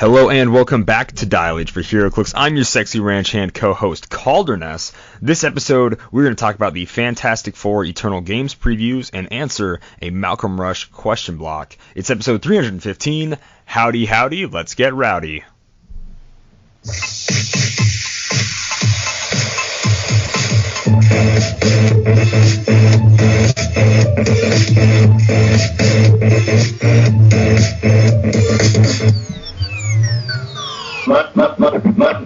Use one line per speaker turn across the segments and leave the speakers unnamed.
Hello and welcome back to Dial-H for Heroclix. I'm your sexy ranch hand co-host Kalder. This episode, we're going to talk about the Fantastic Four Eternal Games previews and answer a Malcolm Rush question block. It's episode 315. Howdy, howdy, let's get rowdy.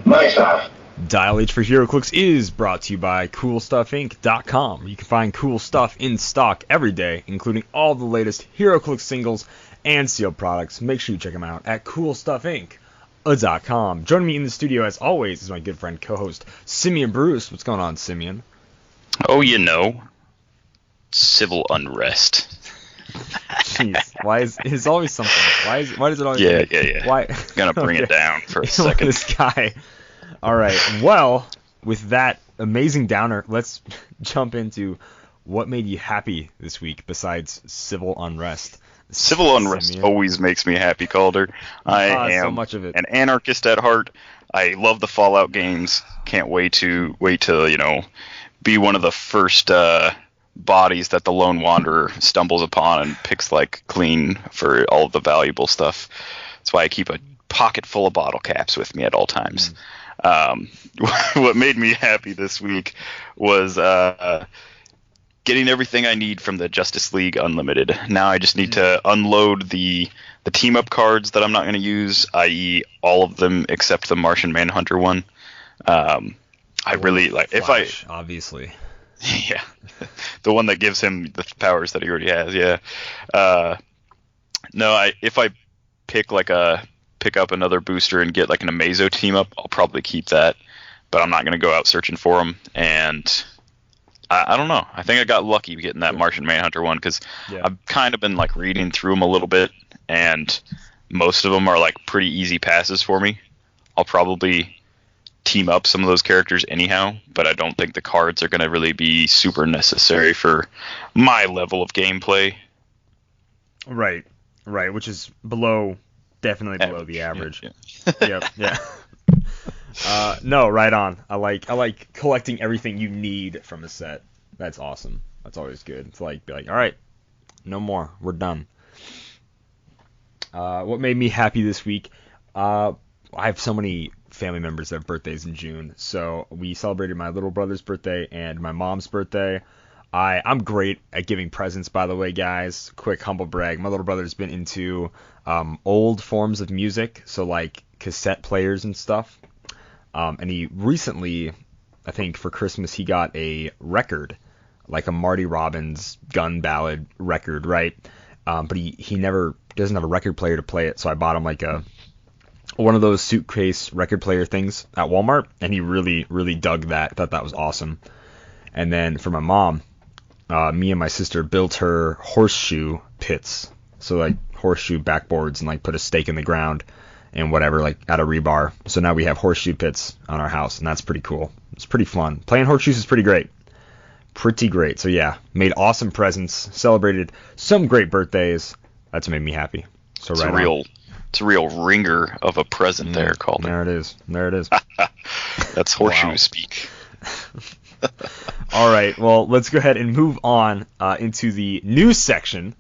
My stuff.
Dial-H for Heroclix is brought to you by CoolStuffInc.com. You can find cool stuff in stock every day, including all the latest Heroclix singles and sealed products. Make sure you check them out at CoolStuffInc.com. Joining me in the studio, as always, is my good friend, co-host Simeon Bruce. What's going on, Simeon?
Oh, you know, civil unrest.
Jeez, why is it's always something? Why does it always?
Yeah.
Why?
Gonna bring it down for a second.
This guy. All right. Well, with that amazing downer, let's jump into what made you happy this week besides civil unrest.
Civil unrest
Simeon.
always makes me happy, Calder. I am
so much of it.
an anarchist at heart. I love the Fallout games. Can't wait to be one of the first bodies that the Lone Wanderer stumbles upon and picks like clean for all of the valuable stuff. That's why I keep a pocket full of bottle caps with me at all times. What made me happy this week was getting everything I need from the Justice League Unlimited. Now I just need to unload the team up cards that I'm not going to use, i.e. all of them except the Martian Manhunter one. I really like
Flash, obviously.
Yeah, the one that gives him the powers that he already has. Yeah. If I pick up another booster and get like an Amazo team up, I'll probably keep that. But I'm not going to go out searching for them. And I don't know. I think I got lucky getting that Martian Manhunter one because I've kind of been like reading through them a little bit, and most of them are like pretty easy passes for me. I'll probably team up some of those characters anyhow, but I don't think the cards are going to really be super necessary for my level of gameplay.
Right, which is definitely below the average. Yeah. No, right on. I like collecting everything you need from a set. That's awesome. That's always good. It's like, be like, all right, no more. We're done. What made me happy this week? I have so many family members that have birthdays in June, so we celebrated my little brother's birthday and my mom's birthday. I'm great at giving presents, by the way, guys. Quick humble brag. My little brother's been into old forms of music, so like cassette players and stuff. And he recently, I think for Christmas, he got a record, like a Marty Robbins gun ballad record, right? But he never doesn't have a record player to play it, so I bought him like one of those suitcase record player things at Walmart, and he really, really dug that. Thought that was awesome. And then for my mom, me and my sister built her horseshoe pits, so like horseshoe backboards, and like put a stake in the ground and whatever, like out of rebar. So now we have horseshoe pits on our house, and that's pretty cool. It's pretty fun. Playing horseshoes is pretty great. So yeah, made awesome presents, celebrated some great birthdays. That's made me happy. So
it's
right
It's a real ringer of a present there, Calder.
There it is.
That's horseshoe speak.
All right, well, let's go ahead and move on into the news section.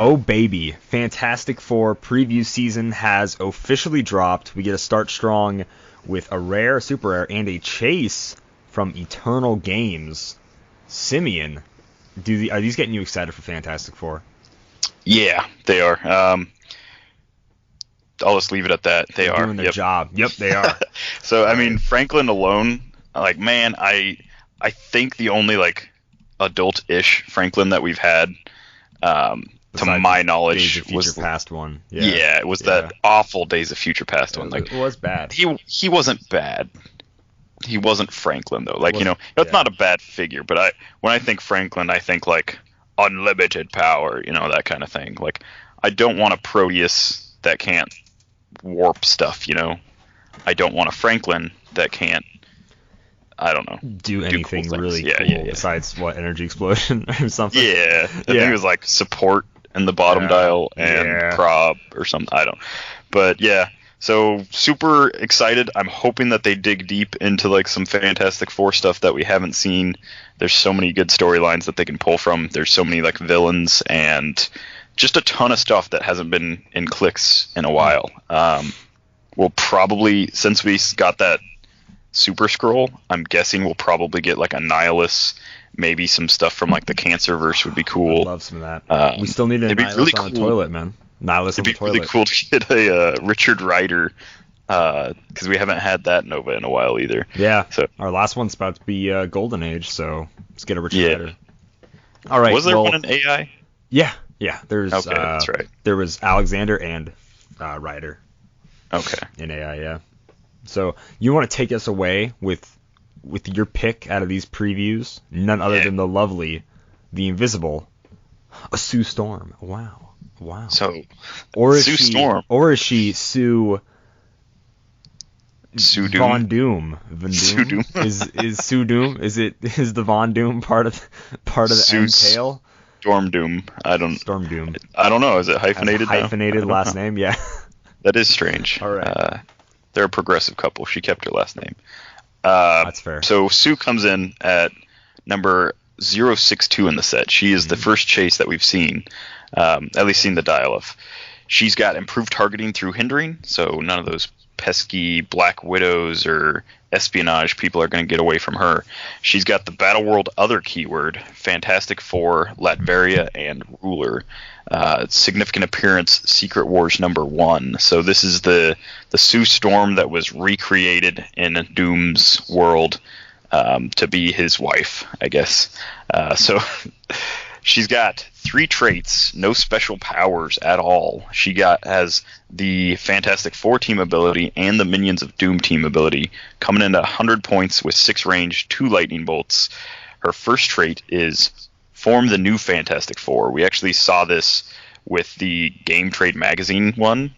Oh baby, Fantastic Four preview season has officially dropped. We get to start strong with a rare, super rare, and a chase from Eternal Games. Simeon, are these getting you excited for Fantastic Four?
Yeah, they are. I'll just leave it at that. They're
doing their job. Yep, they are.
So, I mean, Franklin alone, like, man, I think the only, like, adult-ish Franklin that we've had, to my knowledge,
Days of Future Past one.
Yeah, it was that awful Days of Future Past one. Like,
it was bad.
He wasn't bad. He wasn't Franklin, though. Like, that's not a bad figure, but when I think Franklin, I think, like, unlimited power, that kind of thing. Like, I don't want a Proteus that can't warp stuff, I don't want a Franklin that can't I don't know,
do anything
cool
really
things.
cool besides what energy explosion or something.
Yeah, I think it was like support in the bottom dial and prob or something. I don't. But yeah, so super excited. I'm hoping that they dig deep into like some Fantastic Four stuff that we haven't seen. There's so many good storylines that they can pull from. There's so many like villains and just a ton of stuff that hasn't been in Clix in a while. We'll probably, since we got that Super Scroll, I'm guessing we'll probably get like a Nihilus. Maybe some stuff from like the Cancerverse would be cool.
I'd love some of that. We still need a Nihilus really on the toilet, man. Nihilus on the toilet.
It'd be really cool to get a Richard Rider, because we haven't had that Nova in a while either.
Yeah. So our last one's about to be Golden Age, so let's get a Richard Rider. All right.
Was there one in AI?
Yeah. There's.
Okay, that's right.
There was Alexander and Rider.
Okay.
In AI, yeah. So you want to take us away with your pick out of these previews? None other than the lovely, the invisible, a Sue Storm. Wow.
So,
or is
Sue Storm,
or is she Sue?
Sue Doom.
Von Doom. Sue Doom. is Sue Doom? Is the Von Doom part of the end tail?
Storm Doom.
Storm Doom.
I don't know. Is it hyphenated?
Hyphenated last name. Yeah.
That is strange.
All right.
They're a progressive couple. She kept her last name.
That's fair.
So Sue comes in at number 062 in the set. She is the first chase that we've seen, at least seen the dial of. She's got improved targeting through hindering, so none of those pesky Black Widows or espionage people are going to get away from her. She's got the Battle World Other keyword, Fantastic Four, Latveria, and Ruler. Significant appearance, Secret Wars #1. So this is the Sue Storm that was recreated in Doom's world to be his wife, I guess. So she's got 3 traits, no special powers at all. She has the Fantastic Four team ability and the Minions of Doom team ability, coming in at 100 points with 6 range, 2 lightning bolts. Her first trait is form the new Fantastic Four. We actually saw this with the Game Trade Magazine one.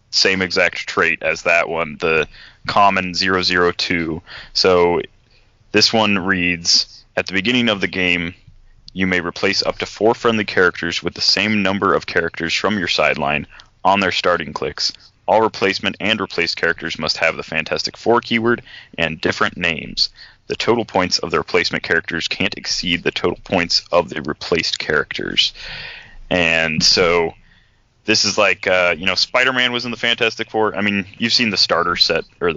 Same exact trait as that one, the common 002. So this one reads, at the beginning of the game, you may replace up to 4 friendly characters with the same number of characters from your sideline on their starting clicks. All replacement and replaced characters must have the Fantastic Four keyword and different names. The total points of the replacement characters can't exceed the total points of the replaced characters. And so this is like, Spider-Man was in the Fantastic Four. I mean, you've seen the starter set, or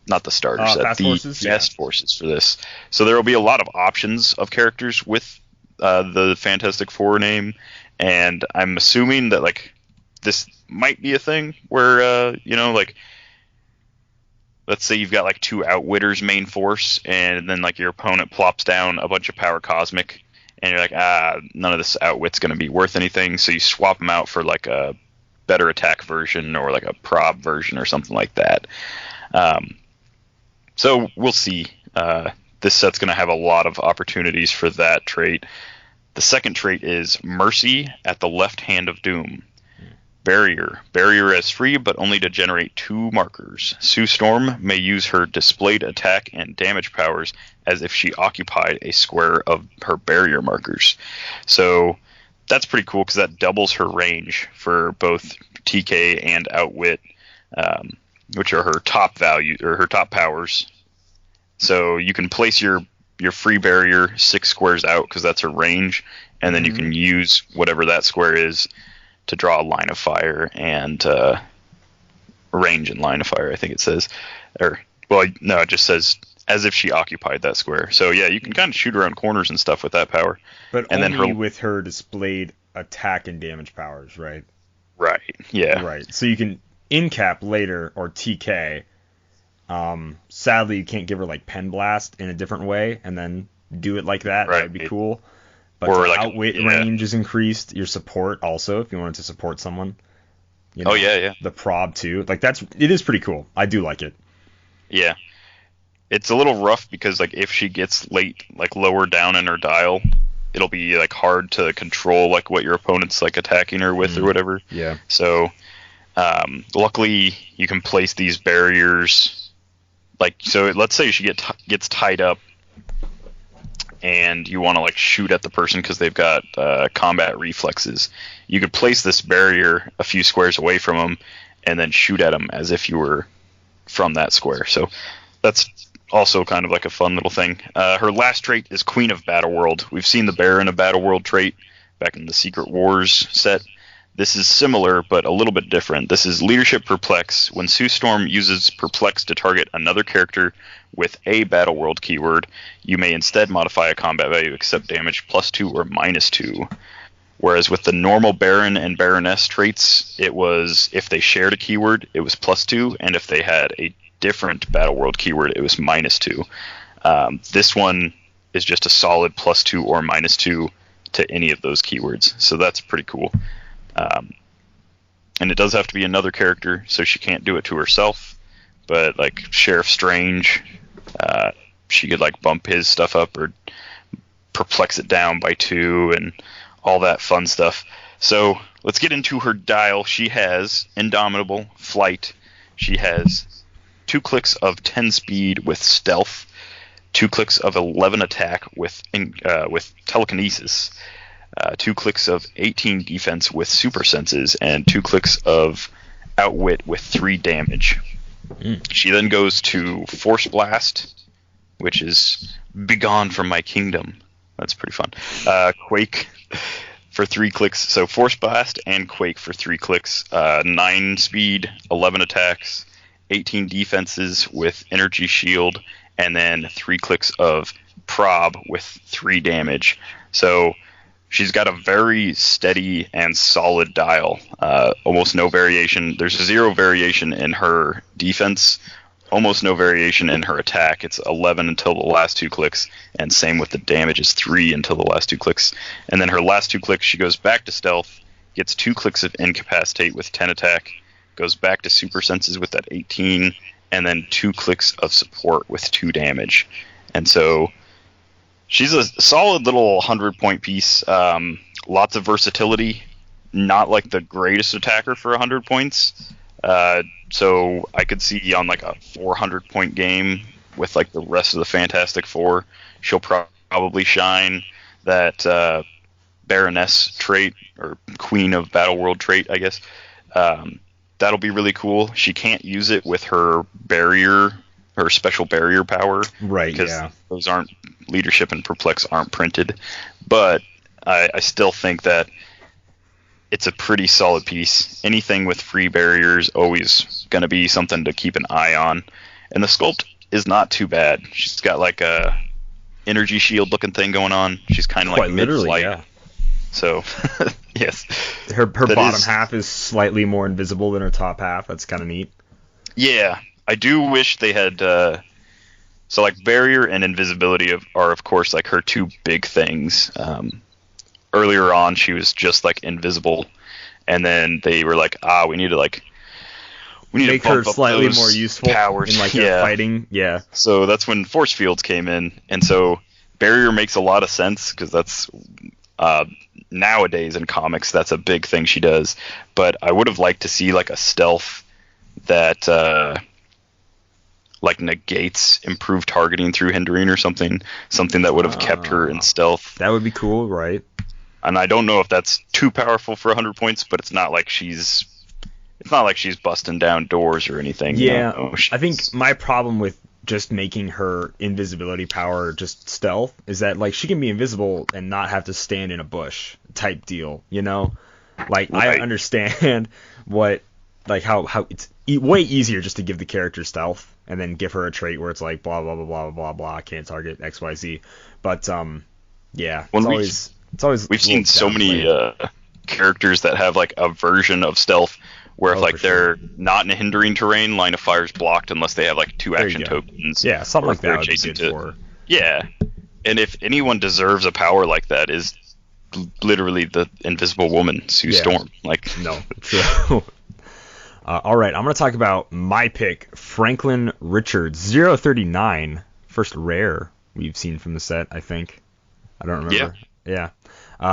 not the starter set, the Fast Forces for this. So there will be a lot of options of characters with the Fantastic Four name, and I'm assuming that like this might be a thing where let's say you've got like 2 Outwitters main force, and then like your opponent plops down a bunch of power cosmic, and you're like, none of this Outwit's going to be worth anything, so you swap them out for like a better attack version or like a prob version or something like that. So we'll see. This set's going to have a lot of opportunities for that trait. The second trait is Mercy at the left hand of Doom. Barrier. Barrier as free, but only to generate 2 markers. Sue Storm may use her displayed attack and damage powers as if she occupied a square of her barrier markers. So that's pretty cool because that doubles her range for both TK and Outwit, which are her top value or her top powers. So you can place your free barrier 6 squares out because that's her range, and then you can use whatever that square is to draw a line of fire and range and line of fire, I think it says. It just says as if she occupied that square. So yeah, you can kind of shoot around corners and stuff with that power.
But and only with her displayed attack and damage powers, right?
Right, yeah.
Right, so you can in-cap later or TK. Sadly, you can't give her like Pen Blast in a different way and then do it like that. Right. That would be cool. But or like Outwit range is increased. Your support also, if you wanted to support someone. The prob too. Like it is pretty cool. I do like it.
Yeah. It's a little rough because like if she gets lower down in her dial, it'll be like hard to control like what your opponent's like attacking her with or whatever.
Yeah.
So luckily you can place these barriers like, so let's say she gets tied up, and you want to like shoot at the person because they've got combat reflexes. You could place this barrier a few squares away from them, and then shoot at them as if you were from that square. So that's also kind of like a fun little thing. Her last trait is Queen of Battleworld. We've seen the Baron of Battleworld trait back in the Secret Wars set. This is similar, but a little bit different. This is Leadership Perplex. When Sue Storm uses Perplex to target another character with a Battleworld keyword, you may instead modify a combat value except damage +2 or -2. Whereas with the normal Baron and Baroness traits, it was, if they shared a keyword, it was +2, and if they had a different Battleworld keyword, it was -2. This one is just a solid +2 or -2 to any of those keywords, so that's pretty cool. And it does have to be another character, so she can't do it to herself. But like Sheriff Strange, she could like bump his stuff up or perplex it down by 2 and all that fun stuff. So let's get into her dial. She has Indomitable, Flight. She has 2 clicks of 10 speed with Stealth, 2 clicks of 11 attack with Telekinesis, 2 clicks of 18 defense with Super Senses, and 2 clicks of Outwit with 3 damage. She then goes to Force Blast, which is Begone from my kingdom. That's pretty fun. Quake for 3 clicks. So Force Blast and Quake for 3 clicks. 9 speed, 11 attacks, 18 defenses with Energy Shield, and then 3 clicks of Prob with 3 damage. So she's got a very steady and solid dial. Almost no variation. There's 0 variation in her defense. Almost no variation in her attack. It's 11 until the last 2 clicks, and same with the damage is 3 until the last 2 clicks. And then her last 2 clicks, she goes back to Stealth, gets 2 clicks of Incapacitate with 10 attack, goes back to Super Senses with that 18, and then 2 clicks of Support with 2 damage. And so she's a solid little 100-point piece. Lots of versatility. Not like the greatest attacker for 100 points. So I could see on like a 400-point game with like the rest of the Fantastic Four, she'll probably shine. That Baroness trait, or Queen of Battleworld trait, I guess. That'll be really cool. She can't use it with her barrier, her special barrier power.
Right,
because
yeah.
those aren't, Leadership and Perplex aren't printed. But I still think that it's a pretty solid piece. Anything with free barriers always going to be something to keep an eye on. And the sculpt is not too bad. She's got like a energy shield looking thing going on. She's kind of like mid-flight. Yeah. So, yes.
Her bottom half is slightly more invisible than her top half. That's kind of neat.
Yeah. I do wish they had... so like barrier and invisibility are of course like her 2 big things. Earlier on, she was just like invisible, and then they were like, we need to
make her slightly more useful
powers
in like fighting. Yeah.
So that's when force fields came in, and so barrier makes a lot of sense because that's nowadays in comics that's a big thing she does. But I would have liked to see like a stealth that like negates improved targeting through hindering or something that would have kept her in stealth.
That would be cool, right?
And I don't know if that's too powerful for 100 points, but it's not like she's busting down doors or anything.
Yeah, no, I think my problem with just making her invisibility power just stealth is that like she can be invisible and not have to stand in a bush type deal, you know? Like right. I understand what like how it's way easier just to give the character stealth and then give her a trait where it's like blah blah blah blah blah blah can't target XYZ. But yeah, it's always
we've seen so many characters that have like a version of stealth where if like they're not in a hindering terrain, line of fire is blocked unless they have like 2 action tokens.
Yeah, something like that would be good for.
Yeah, and if anyone deserves a power like that is literally the Invisible Woman, Sue Storm. Like
no, true. All right, I'm going to talk about my pick, Franklin Richards, 039, first rare we've seen from the set, I think. I don't remember. Yeah.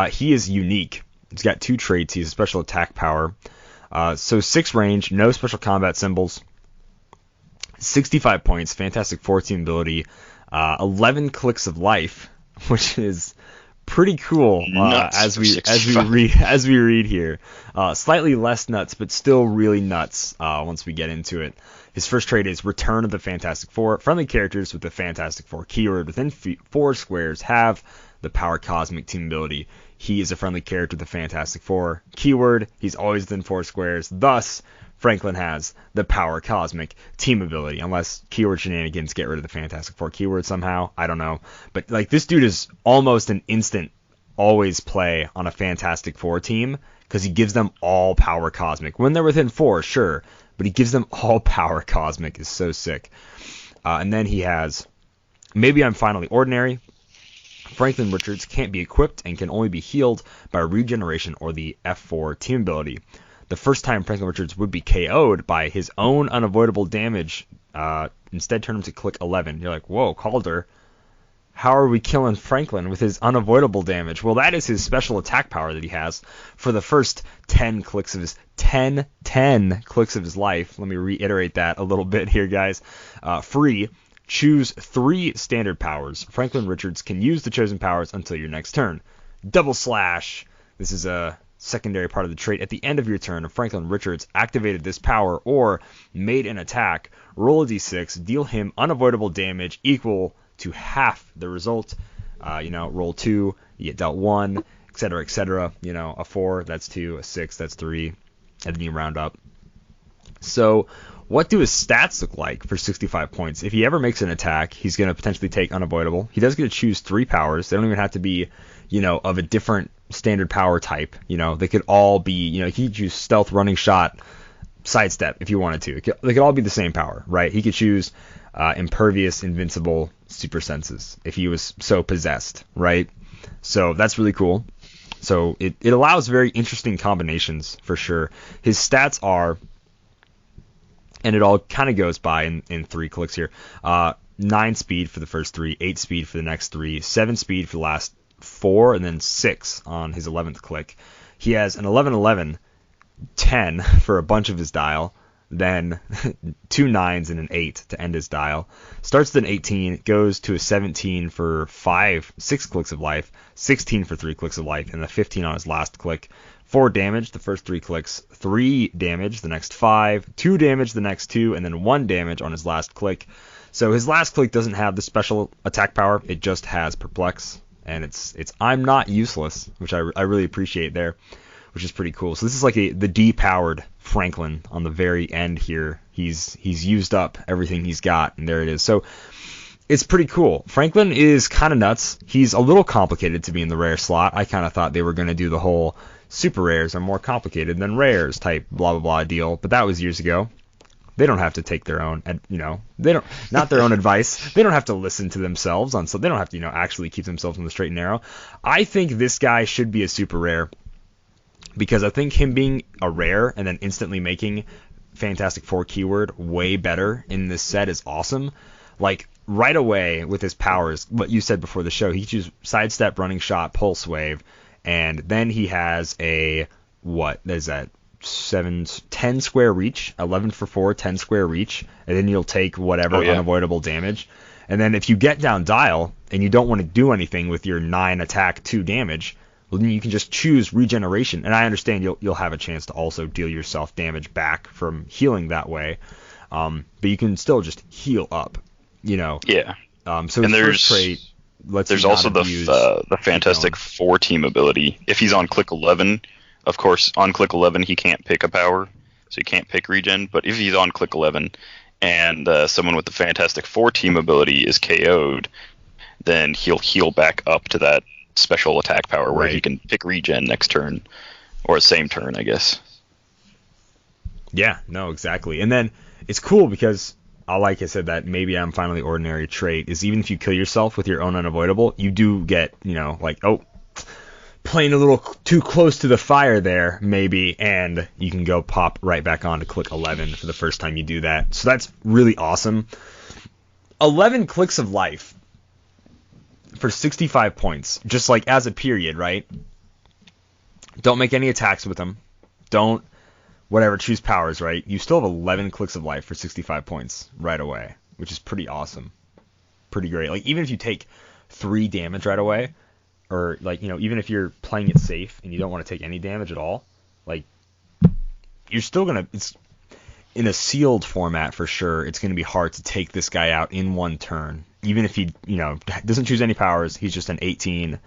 He is unique. He's got 2 traits. He has a special attack power. So 6 range, no special combat symbols. 65 points, Fantastic Four team ability, 11 clicks of life, which is pretty cool as we read here. Slightly less nuts, but still really nuts once we get into it. His first trait is Return of the Fantastic Four. Friendly characters with the Fantastic Four keyword within 4 squares have the Power Cosmic team ability. He is a friendly character with the Fantastic Four keyword. He's always within 4 squares. Thus, Franklin has the Power Cosmic team ability, unless keyword shenanigans get rid of the Fantastic Four keyword somehow. I don't know. But like this dude is almost an instant always play on a Fantastic Four team because he gives them all Power Cosmic. When they're within 4, sure, but he gives them all Power Cosmic. Is so sick. And then he has Maybe I'm Finally Ordinary. Franklin Richards can't be equipped and can only be healed by regeneration or the F4 team ability. The first time Franklin Richards would be KO'd by his own unavoidable damage, instead turn him to click 11. You're like, whoa, Kalder, how are we killing Franklin with his unavoidable damage? Well, that is his special attack power that he has for the first 10 clicks of his 10 clicks of his life. Let me reiterate that a little bit here, guys. Free. Choose 3 standard powers. Franklin Richards can use the chosen powers until your next turn. Double Slash. This is a secondary part of the trait. At the end of your turn, if Franklin Richards activated this power or made an attack, roll a d6, deal him unavoidable damage equal to half the result. Roll 2, you get dealt 1, etc., etc. A 4, that's 2, a 6, that's 3, and then you round up. So what do his stats look like for 65 points? If he ever makes an attack, he's going to potentially take unavoidable. He does get to choose 3 powers. They don't even have to be, of a different standard power type. They could all be, he could choose stealth, running shot, sidestep if you wanted to. They could all be the same power, right? He could choose impervious, invincible, super senses if he was so possessed, right? So that's really cool. So it allows very interesting combinations for sure. His stats are, and it all kind of goes by in 3 clicks here. 9 speed for the first 3, 8 speed for the next 3, 7 speed for the last 4, and then 6 on his 11th click. He has an 11-11, 10 for a bunch of his dial, then 2 9s and an 8 to end his dial. Starts at an 18, goes to a 17 for 6 clicks of life, 16 for 3 clicks of life, and a 15 on his last click. 4 damage the first 3 clicks, 3 damage the next 5, 2 damage the next 2, and then 1 damage on his last click. So his last click doesn't have the special attack power, it just has Perplex, and it's I'm not useless, which I really appreciate there, which is pretty cool. So this is like the depowered Franklin on the very end here. He's used up everything he's got, and there it is. So it's pretty cool. Franklin is kind of nuts. He's a little complicated to be in the rare slot. I kind of thought they were going to do the whole super rares are more complicated than rares type blah blah blah deal, but that was years ago. They don't have to take their own, not their own advice. They don't have to listen to themselves so they don't have to, actually keep themselves on the straight and narrow. I think this guy should be a super rare because I think him being a rare and then instantly making Fantastic Four keyword way better in this set is awesome. Like right away with his powers, what you said before the show, he chooses sidestep, running shot, pulse wave. And then he has a, what is that, 10 square reach, 11 for 4, 10 square reach, and then you'll take whatever unavoidable damage. And then if you get down dial and you don't want to do anything with your 9 attack, 2 damage, well then you can just choose regeneration. And I understand you'll have a chance to also deal yourself damage back from healing that way. But you can still just heal up, Yeah. So his first trait,
there's also the Fantastic Four team ability. If he's on click 11, of course, on click 11 he can't pick a power, so he can't pick regen. But if he's on click 11 and someone with the Fantastic Four team ability is KO'd, then he'll heal back up to that special attack power where he can pick regen next turn, or same turn, I guess.
Yeah, no, exactly. And then it's cool because, like I said, that Maybe I'm Finally Ordinary trait is even if you kill yourself with your own unavoidable, you do get, playing a little too close to the fire there, maybe, and you can go pop right back on to click 11 for the first time you do that. So that's really awesome. 11 clicks of life for 65 points, just like as a period, right? Don't make any attacks with them. Don't whatever, choose powers, right? You still have 11 clicks of life for 65 points right away, which is pretty awesome. Pretty great. Like, even if you take 3 damage right away, or, like, you know, even if you're playing it safe and you don't want to take any damage at all, like, you're still going to, it's in a sealed format for sure, it's going to be hard to take this guy out in one turn. Even if he, you know, doesn't choose any powers, he's just an 18,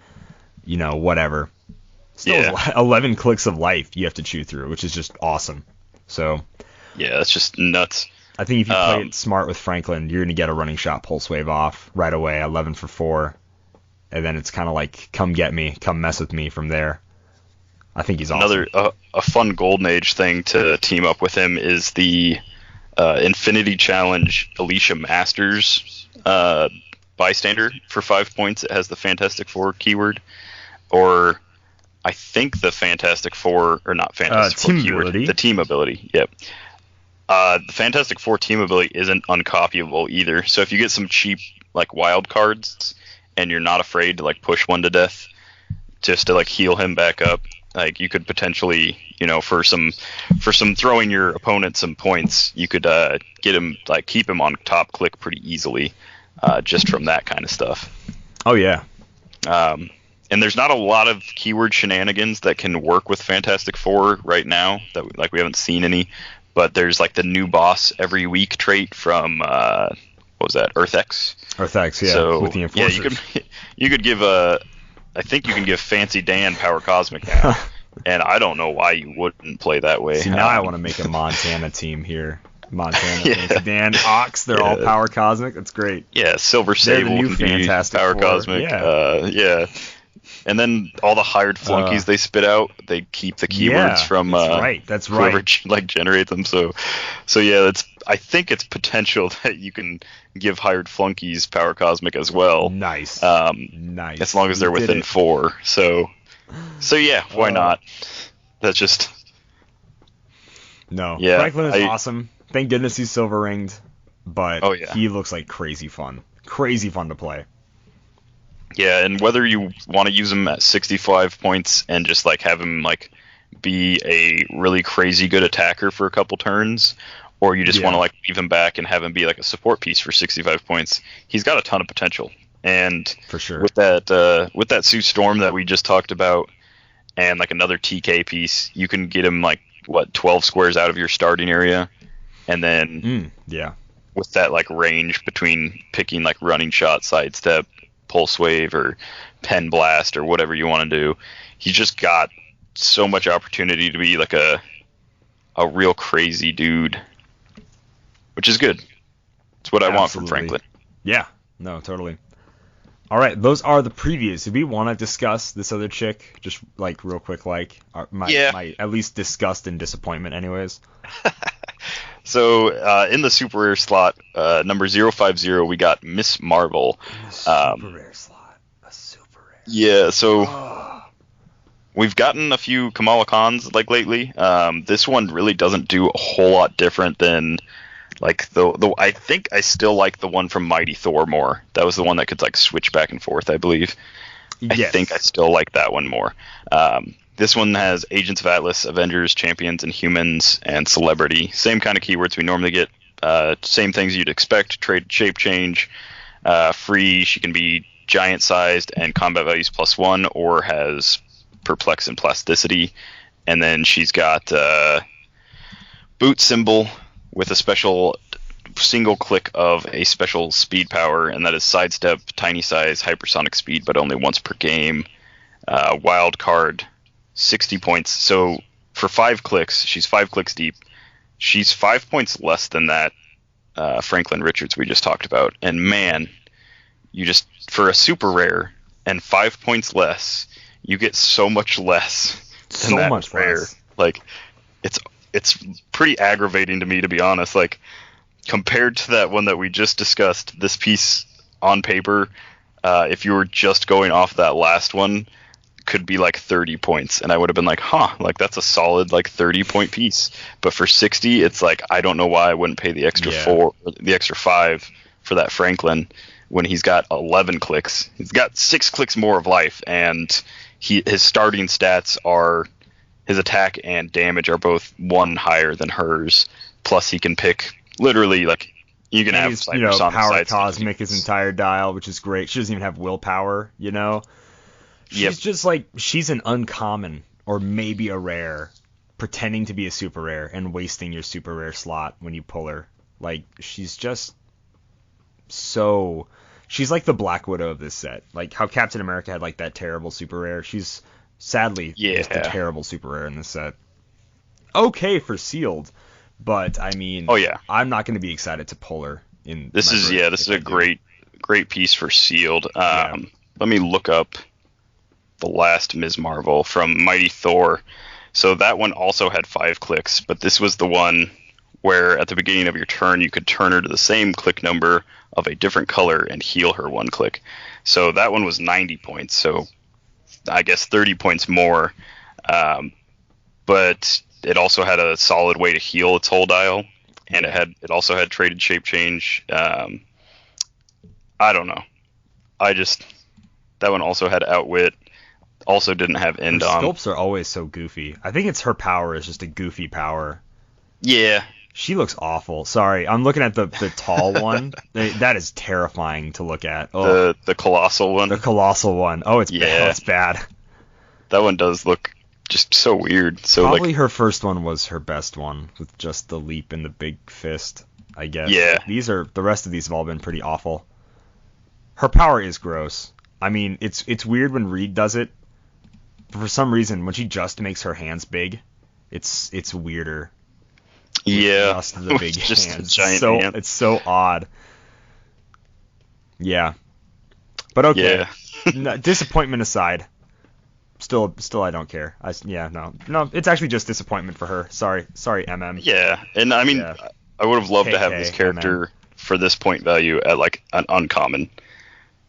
you know, whatever. Still 11 clicks of life you have to chew through, which is just awesome. So
yeah, that's just nuts.
I think if you play it smart with Franklin, you're going to get a running shot pulse wave off right away, 11 for 4. And then it's kind of like, come get me, come mess with me from there. I think he's awesome.
Another a fun Golden Age thing to team up with him is the Infinity Challenge Alicia Masters bystander for 5 points. It has the Fantastic Four keyword, or I think the Fantastic Four, or not Fantastic Four
team
keyword,
ability.
the team ability. Yep. The Fantastic Four team ability isn't uncopyable either. So if you get some cheap like wild cards and you're not afraid to like push one to death just to like heal him back up, like you could potentially, you know, for some throwing your opponent some points, you could get him, like keep him on top click pretty easily, just from that kind of stuff.
Oh yeah.
And there's not a lot of keyword shenanigans that can work with Fantastic Four right now that we haven't seen any, but there's like the new boss every week trait from what was that, EarthX?
EarthX, yeah.
So
with the enforcers.
yeah, you could give I think you can give Fancy Dan Power Cosmic now, and I don't know why you wouldn't play that way.
See, now I want to make a Montana team here. Montana,
Yeah.
Fancy Dan, Ox, they're all Power Cosmic. That's great.
Yeah, Silver
They're the
Sable
new
can be
Fantastic
Power
Four.
Cosmic.
Yeah.
Yeah. And then all the hired flunkies they spit out, they keep the keywords from
that's
whoever
right.
like generate them. So yeah, I think it's potential that you can give hired flunkies Power Cosmic as well.
Nice. Nice.
As long as they're
You did
within
it.
4. So yeah, why not? That's just
No.
Yeah,
Franklin is awesome. Thank goodness he's silver ringed, but
Oh, yeah.
he looks like crazy fun. Crazy fun to play.
yeah. And whether you want to use him at 65 points and just like have him like be a really crazy good attacker for a couple turns, or you just want to like leave him back and have him be like a support piece for 65 points, he's got a ton of potential. And
For sure.
with that Sue Storm that we just talked about, and like another TK piece, you can get him like 12 squares out of your starting area, and then
Yeah.
with that like range between picking like running shot, sidestep, pulse wave, or pen blast, or whatever you want to do, he's just got so much opportunity to be like a real crazy dude, which is good. It's what I want from
Absolutely.
Franklin.
Yeah. No, totally. All right, those are the previews. Do we want to discuss this other chick? Just like real quick, like my at least disgust and disappointment, anyways.
So in the super rare slot, number 050, we got Miss Marvel.
Super rare slot. A super rare.
Yeah, so we've gotten a few Kamala Khans like lately. This one really doesn't do a whole lot different than like the I think I still like the one from Mighty Thor more. That was the one that could like switch back and forth, I believe. I think I still like that one more. This one has Agents of Atlas, Avengers, Champions, and Humans, and Celebrity. Same kind of keywords we normally get. Same things you'd expect. Trade shape change. Free. She can be giant sized and combat values +1, or has perplex and plasticity. And then she's got boot symbol with a special single click of a special speed power, and that is sidestep, tiny size, hypersonic speed, but only once per game. Wild card, 60 points. So for 5 clicks, she's 5 clicks deep. She's 5 points less than that Franklin Richards we just talked about. And man, you just, for a super rare and 5 points less, you get so much less than that
much
rare.
less.
Like, it's pretty aggravating to me, to be honest. Like, compared to that one that we just discussed, this piece on paper, if you were just going off that last one, could be like 30 points, and I would have been like, like that's a solid like 30-point piece. But for 60, it's like, I don't know why I wouldn't pay the extra 5 for that Franklin when he's got 11 clicks. He's got 6 clicks more of life, and his starting stats are his attack and damage are both 1 higher than hers. Plus, he can pick literally like you can have Cypress on the
power
side.
cosmic his entire dial, which is great. She doesn't even have willpower, you know. She's just like she's an uncommon or maybe a rare, pretending to be a super rare and wasting your super rare slot when you pull her. Like she's just so. She's like the Black Widow of this set. Like how Captain America had like that terrible super rare. She's sadly just a terrible super rare in this set. Okay for sealed, but I mean, I'm not going to be excited to pull her in. This
is a great piece for sealed. Let me look up the last Ms. Marvel from Mighty Thor. So that one also had 5 clicks, but this was the one where at the beginning of your turn you could turn her to the same click number of a different color and heal her 1 click. So that one was 90 points, so I guess 30 points more. But it also had a solid way to heal its whole dial, and it also had traded shape change. I don't know. That one also had outwit. Also didn't have end on.
Sculpts are always so goofy. I think it's her power is just a goofy power.
Yeah.
She looks awful. Sorry, I'm looking at the tall one. That is terrifying to look at.
Oh. The colossal one.
The colossal one. Oh, it's bad. Oh, it's bad.
That one does look just so weird. So
probably her first one was her best one with just the leap and the big fist, I guess.
Yeah.
The rest of these have all been pretty awful. Her power is gross. I mean, it's weird when Reed does it. For some reason, when she just makes her hands big, it's weirder.
Yeah,
just the big
just
hands.
Giant hand.
It's so odd. Yeah, but okay. Yeah. No, disappointment aside, still I don't care. No, it's actually just disappointment for her. Sorry, MM.
Yeah, and I mean, I would have loved to have this character for this point value at like an uncommon.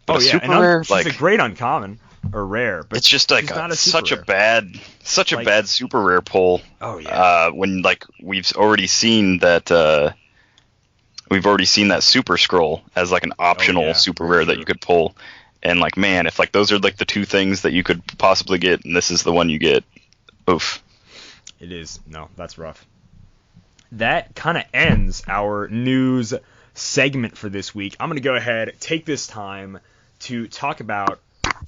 But super rare,
she's a great uncommon. Or rare, but
it's just like such a bad super rare pull.
Oh yeah.
When like we've already seen that super scroll as like an optional super rare that you could pull, and like man, if like those are like the 2 things that you could possibly get, and this is the one you get, oof.
It is. No, that's rough. That kind of ends our news segment for this week. I'm gonna go ahead take this time to talk about.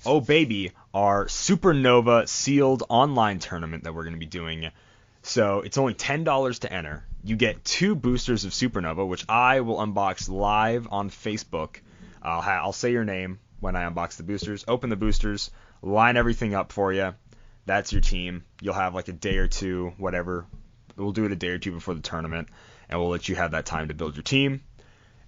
Oh baby, our Supernova sealed online tournament that we're going to be doing. So it's only $10 to enter. You get 2 boosters of Supernova, which I will unbox live on Facebook. I'll say your name when I unbox the boosters. Open the boosters, line everything up for you. That's your team. You'll have like a day or 2, whatever. We'll do it a day or 2 before the tournament, and we'll let you have that time to build your team.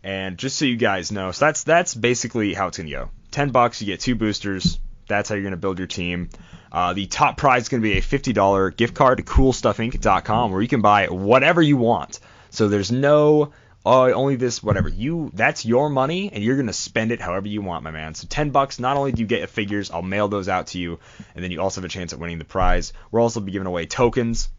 And just so you guys know, so that's basically how it's going to go. $10, you get 2 boosters. That's how you're going to build your team. The top prize is going to be a $50 gift card to coolstuffinc.com where you can buy whatever you want. So there's no, only this, whatever. That's your money, and you're going to spend it however you want, my man. So $10, not only do you get figures, I'll mail those out to you, and then you also have a chance at winning the prize. We'll also be giving away tokens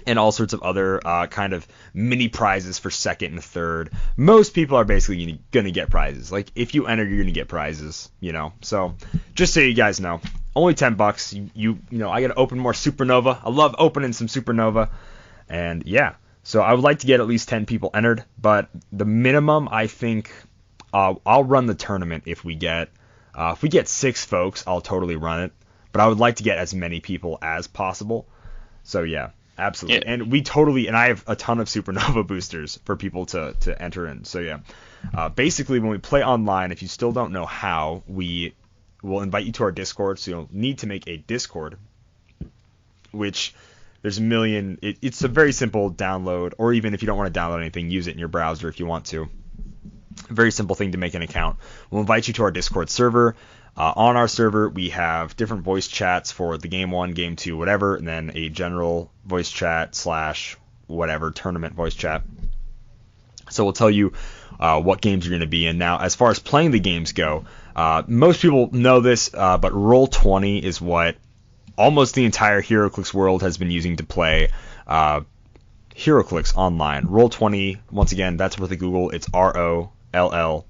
and all sorts of other kind of mini prizes for second and third. Most people are basically going to get prizes. Like, if you enter, you're going to get prizes, you know. So, just so you guys know, only $10. You know, I got to open more Supernova. I love opening some Supernova. And, yeah. So, I would like to get at least 10 people entered. But the minimum, I think, I'll run the tournament if we get 6 folks, I'll totally run it. But I would like to get as many people as possible. So, yeah. Absolutely. Yeah. And I have a ton of Supernova boosters for people to enter in. So yeah, basically when we play online, if you still don't know how, we will invite you to our Discord. So you'll need to make a Discord, which there's a million. It's a very simple download, or even if you don't want to download anything, use it in your browser if you want to. A very simple thing to make an account. We'll invite you to our Discord server. On our server, we have different voice chats for the Game 1, Game 2, whatever, and then a general voice chat / whatever tournament voice chat. So we'll tell you what games you're going to be in. Now, as far as playing the games go, most people know this, but Roll20 is what almost the entire Heroclix world has been using to play Heroclix online. Roll20, once again, that's with the Google. It's ROLL20.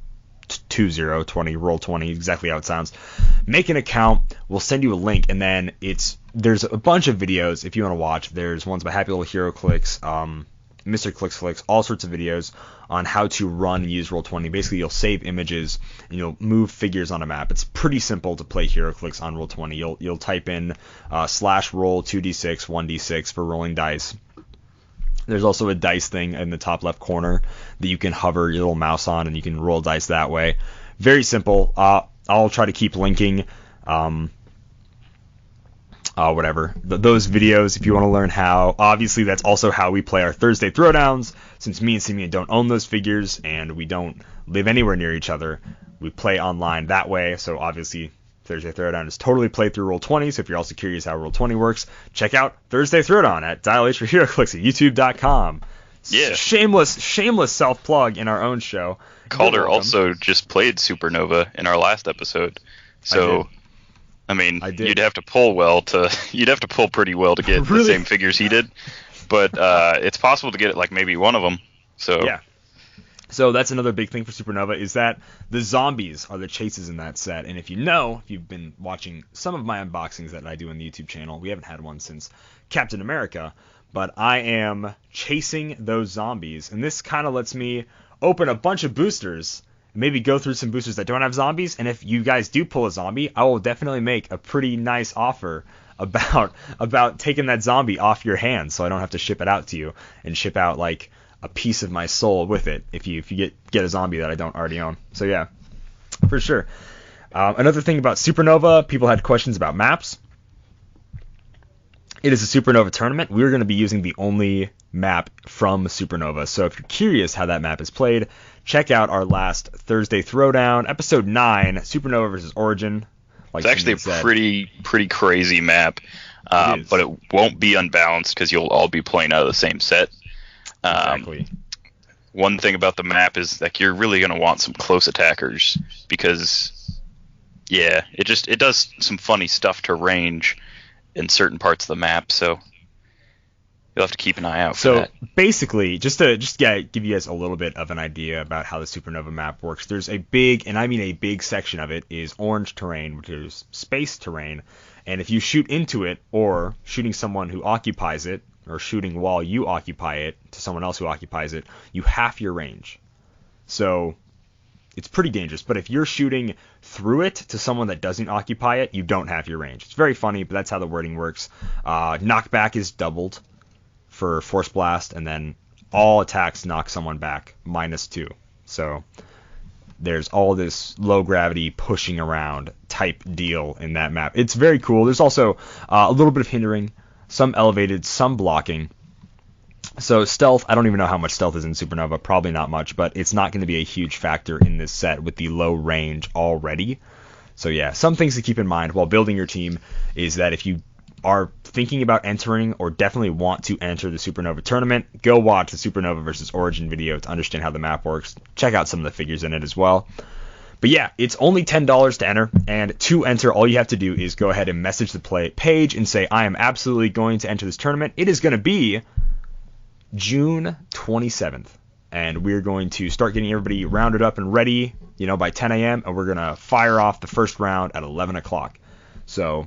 2020, roll 20, exactly how it sounds. Make an account. We'll send you a link, and then there's a bunch of videos if you want to watch. There's ones by Happy Little Heroclix, Mr. Clix Flix, all sorts of videos on how to run and use Roll20. Basically, you'll save images and you'll move figures on a map. It's pretty simple to play Heroclix on Roll20. You'll type in /roll 2d6 1d6 for rolling dice. There's also a dice thing in the top left corner that you can hover your little mouse on and you can roll dice that way. Very simple. I'll try to keep linking those videos if you want to learn how. Obviously, that's also how we play our Thursday Throwdowns. Since me and Simeon don't own those figures and we don't live anywhere near each other, we play online that way. So obviously, Thursday Throwdown is totally played through Roll20. So if you're also curious how Roll20 works, check out Thursday Throwdown at Dial-H for Heroclix at YouTube.com.
Yeah.
Shameless self-plug in our own show.
Kalder also just played Supernova in our last episode. So I mean, you'd have to pull pretty well to get the same figures he did, but it's possible to get like maybe one of them. So
yeah. So that's another big thing for Supernova is that the zombies are the chases in that set. And if you've been watching some of my unboxings that I do on the YouTube channel, we haven't had one since Captain America, but I am chasing those zombies, and this kind of lets me open a bunch of boosters. Maybe go through some boosters that don't have zombies, and if you guys do pull a zombie, I will definitely make a pretty nice offer about taking that zombie off your hands, so I don't have to ship it out to you and ship out like a piece of my soul with it if you get a zombie that I don't already own. So yeah, for sure. Another thing about Supernova, people had questions about maps. It is a Supernova tournament. We're going to be using the only map from Supernova. So if you're curious how that map is played, check out our last Thursday Throwdown, episode 9, Supernova versus Origin.
It's actually a pretty crazy map, but it won't be unbalanced because you'll all be playing out of the same set.
Exactly.
One thing about the map is like you're really going to want some close attackers because, yeah, it does some funny stuff to range in certain parts of the map, so you'll have to keep an eye out for that.
So basically, just to give you guys a little bit of an idea about how the Supernova map works, there's a big, and I mean a big section of it, is orange terrain, which is space terrain, and if you shoot into it, or shooting someone who occupies it, or shooting while you occupy it to someone else who occupies it, you half your range. So it's pretty dangerous, but if you're shooting through it to someone that doesn't occupy it, you don't have your range. It's very funny, but that's how the wording works. Knockback is doubled for Force Blast, and then all attacks knock someone back, -2. So there's all this low gravity pushing around type deal in that map. It's very cool. There's also a little bit of hindering, some elevated, some blocking. So stealth, I don't even know how much stealth is in Supernova, probably not much, but it's not going to be a huge factor in this set with the low range already. So yeah, some things to keep in mind while building your team is that if you are thinking about entering or definitely want to enter the Supernova tournament, go watch the Supernova versus Origin video to understand how the map works. Check out some of the figures in it as well. But yeah, it's only $10 to enter, and to enter, all you have to do is go ahead and message the page and say, I am absolutely going to enter this tournament. It is going to be June 27th, and we're going to start getting everybody rounded up and ready, by 10 a.m., and we're going to fire off the first round at 11 o'clock. So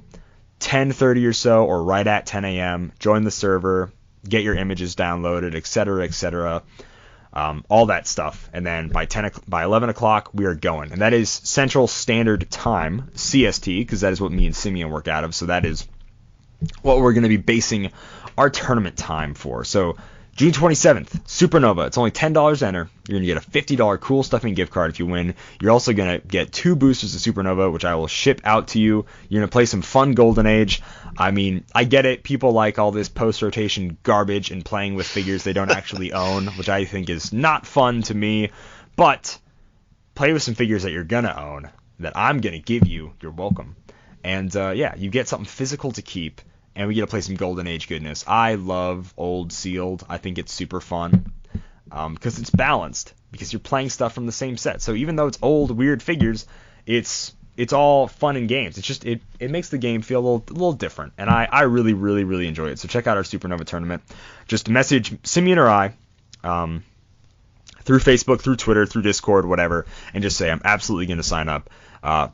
10:30 or so, or right at 10 a.m., join the server, get your images downloaded, etc., all that stuff, and then by 11 o'clock, we are going, and that is Central Standard Time, CST, because that is what me and Simeon work out of, so that is what we're going to be basing our tournament time for. So June 27th, Supernova. It's only $10 to enter. You're going to get a $50 Cool Stuffing gift card if you win. You're also going to get 2 boosters of Supernova, which I will ship out to you. You're going to play some fun Golden Age. I mean, I get it. People like all this post-rotation garbage and playing with figures they don't actually own, which I think is not fun to me. But play with some figures that you're going to own, that I'm going to give you. You're welcome. And yeah, you get something physical to keep. And we get to play some Golden Age goodness. I love old sealed. I think it's super fun because it's balanced, because you're playing stuff from the same set. So even though it's old, weird figures, it's all fun and games. It's just it makes the game feel a little different, and I really, really, really enjoy it. So check out our Supernova tournament. Just message Simeon or I through Facebook, through Twitter, through Discord, whatever, and just say, I'm absolutely going to sign up.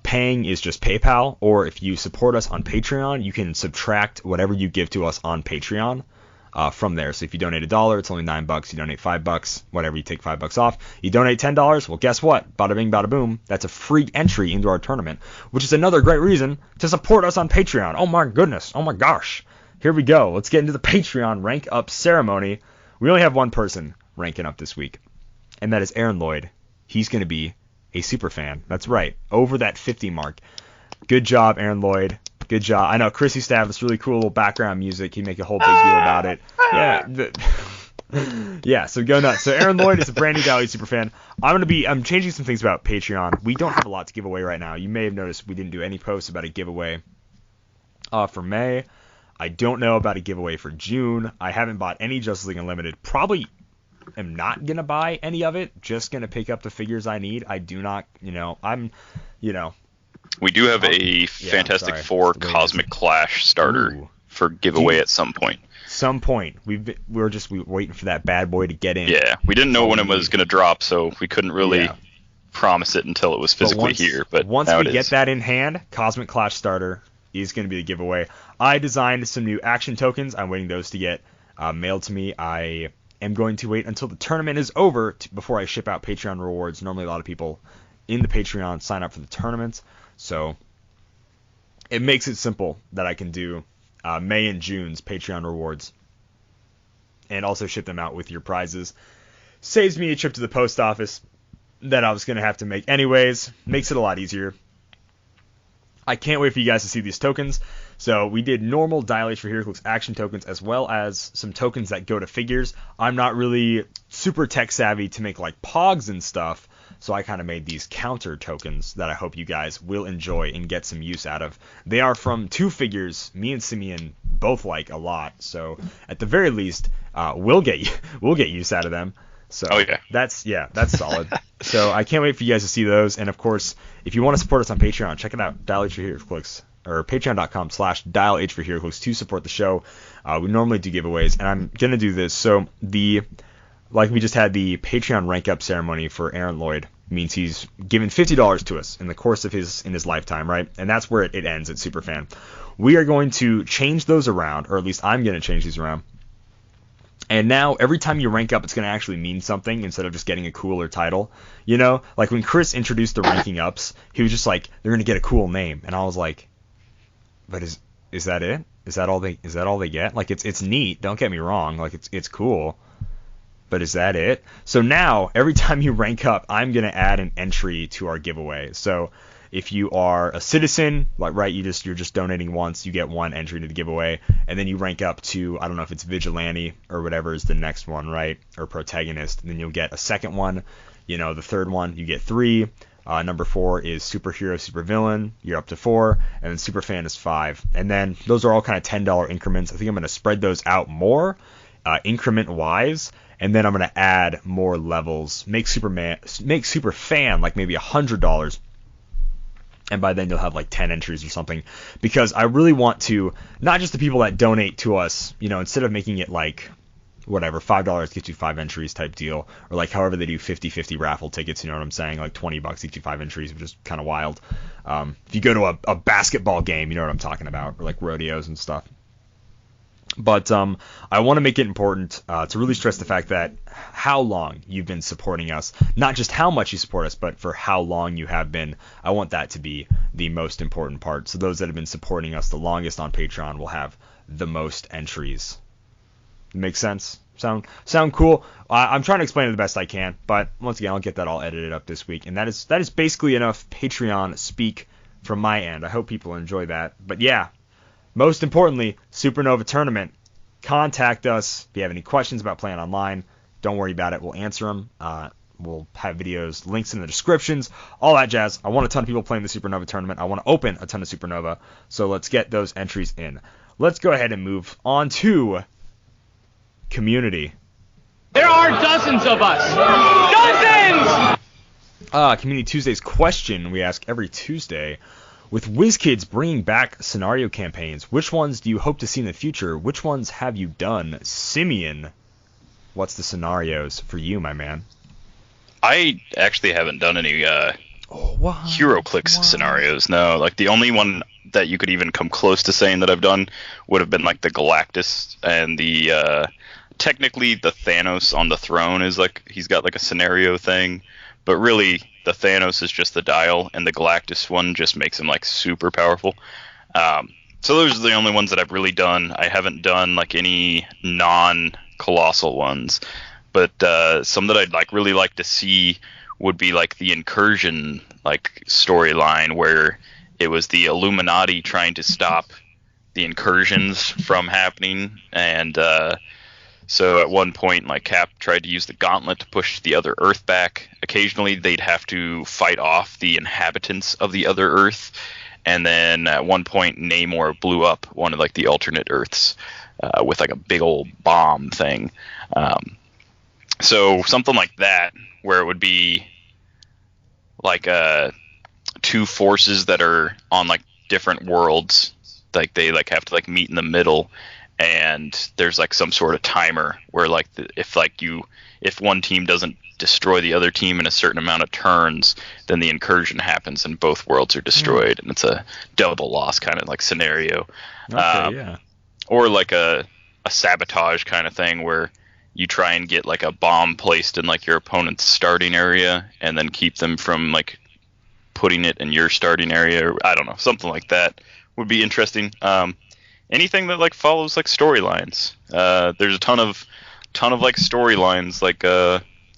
Paying is just PayPal, or if you support us on Patreon, you can subtract whatever you give to us on Patreon from there. So if you donate $1, it's only $9. You donate $5, whatever, you take $5 off. You donate $10, well, guess what? Bada bing, bada boom. That's a free entry into our tournament, which is another great reason to support us on Patreon. Oh my goodness. Oh my gosh. Here we go. Let's get into the Patreon rank up ceremony. We only have one person ranking up this week, and that is Aaron Lloyd. He's going to be a super fan. That's right. Over that 50 mark. Good job, Aaron Lloyd. Good job. I know Chris used to have this really cool little background music. He'd make a whole big deal about it. Yeah. Yeah, so go nuts. So Aaron Lloyd is a brand new Dolly super fan. I'm changing some things about Patreon. We don't have a lot to give away right now. You may have noticed we didn't do any posts about a giveaway for May. I don't know about a giveaway for June. I haven't bought any Justice League Unlimited. Probably am not going to buy any of it. Just going to pick up the figures I need. I do not,
We do have a Fantastic Four Cosmic Clash starter for giveaway at some point.
We were waiting for that bad boy to get in.
Yeah, we didn't know when it was going to drop, so we couldn't really promise it until it was physically here. But
once we get that in hand, Cosmic Clash starter is going to be the giveaway. I designed some new action tokens. I'm waiting those to get mailed to me. I am going to wait until the tournament is over before I ship out Patreon rewards. Normally a lot of people in the Patreon sign up for the tournament, so it makes it simple that I can do May and June's Patreon rewards and also ship them out with your prizes. Saves me a trip to the post office that I was going to have to make anyways. Makes it a lot easier. I can't wait for you guys to see these tokens. So we did normal Dial-H for Heroclix action tokens as well as some tokens that go to figures. I'm not really super tech savvy to make like pogs and stuff, so I kind of made these counter tokens that I hope you guys will enjoy and get some use out of. They are from two figures me and Simeon both like a lot, so at the very least we'll get use out of them. So that's solid. So I can't wait for you guys to see those. And of course, if you want to support us on Patreon, check it out, Dial-H for Heroclix, or patreon.com/Dial-H for Heroclix to support the show. We normally do giveaways, and I'm gonna do this. So like we just had the Patreon rank up ceremony for Aaron Lloyd, means he's given $50 to us in the course of his lifetime, right? And that's where it ends at Superfan. We are going to change those around, or at least I'm going to change these around. And now every time you rank up, it's going to actually mean something instead of just getting a cooler title. You know, like when Chris introduced the ranking ups, he was just like, they're going to get a cool name, and I was like, but is that it? Is that all they get? Like it's neat. Don't get me wrong. Like it's cool. But is that it? So now, every time you rank up, I'm going to add an entry to our giveaway. So if you are a citizen, like right, you're just donating once, you get one entry to the giveaway, and then you rank up to, I don't know if it's Vigilante or whatever is the next one, right? Or Protagonist, and then you'll get a second one. You know, the third one, you get 3. Number 4 is Superhero, Supervillain. You're up to 4, and then Superfan is 5. And then those are all kind of $10 increments. I think I'm going to spread those out more, increment-wise. And then I'm going to add more levels, make Superfan like maybe $100, and by then you'll have like 10 entries or something, because I really want to, not just the people that donate to us, you know, instead of making it like, whatever, $5 gets you 5 entries type deal, or like however they do 50-50 raffle tickets, you know what I'm saying, like $20 gets you 5 entries, which is kind of wild. If you go to a basketball game, you know what I'm talking about, or like rodeos and stuff. But I want to make it important to really stress the fact that how long you've been supporting us, not just how much you support us, but for how long you have been. I want that to be the most important part. So those that have been supporting us the longest on Patreon will have the most entries. Make sense? Sound cool? I'm trying to explain it the best I can, but once again, I'll get that all edited up this week. And that is basically enough Patreon speak from my end. I hope people enjoy that. But yeah. Most importantly, Supernova Tournament. Contact us if you have any questions about playing online. Don't worry about it. We'll answer them. We'll have videos, links in the descriptions, all that jazz. I want a ton of people playing the Supernova Tournament. I want to open a ton of Supernova. So let's get those entries in. Let's go ahead and move on to Community.
There are dozens of us. Dozens!
Community Tuesday's question we ask every Tuesday. With WizKids bringing back scenario campaigns, which ones do you hope to see in the future? Which ones have you done? Simeon, what's the scenarios for you, my man?
I actually haven't done any Heroclix scenarios. No, like the only one that you could even come close to saying that I've done would have been like the Galactus and the technically the Thanos on the throne is like he's got like a scenario thing, but really the Thanos is just the dial, and the Galactus one just makes him like super powerful. So those are the only ones that I've really done. I haven't done like any non-colossal ones, but some that I'd like really like to see would be like the Incursion like storyline where it was the Illuminati trying to stop the incursions from happening, and so at one point like Cap tried to use the gauntlet to push the other Earth back. Occasionally they'd have to fight off the inhabitants of the other Earth, and then at one point Namor blew up one of like the alternate Earths with like a big old bomb thing. So something like that where it would be like two forces that are on like different worlds, like they like have to like meet in the middle, and there's like some sort of timer where like if one team doesn't destroy the other team in a certain amount of turns, then the incursion happens and both worlds are destroyed, and it's a double loss kind of like scenario.
Yeah.
Or like a sabotage kind of thing where you try and get like a bomb placed in like your opponent's starting area and then keep them from like putting it in your starting area, or I don't know, something like that would be interesting. Anything that like follows like storylines. There's a ton of like storylines like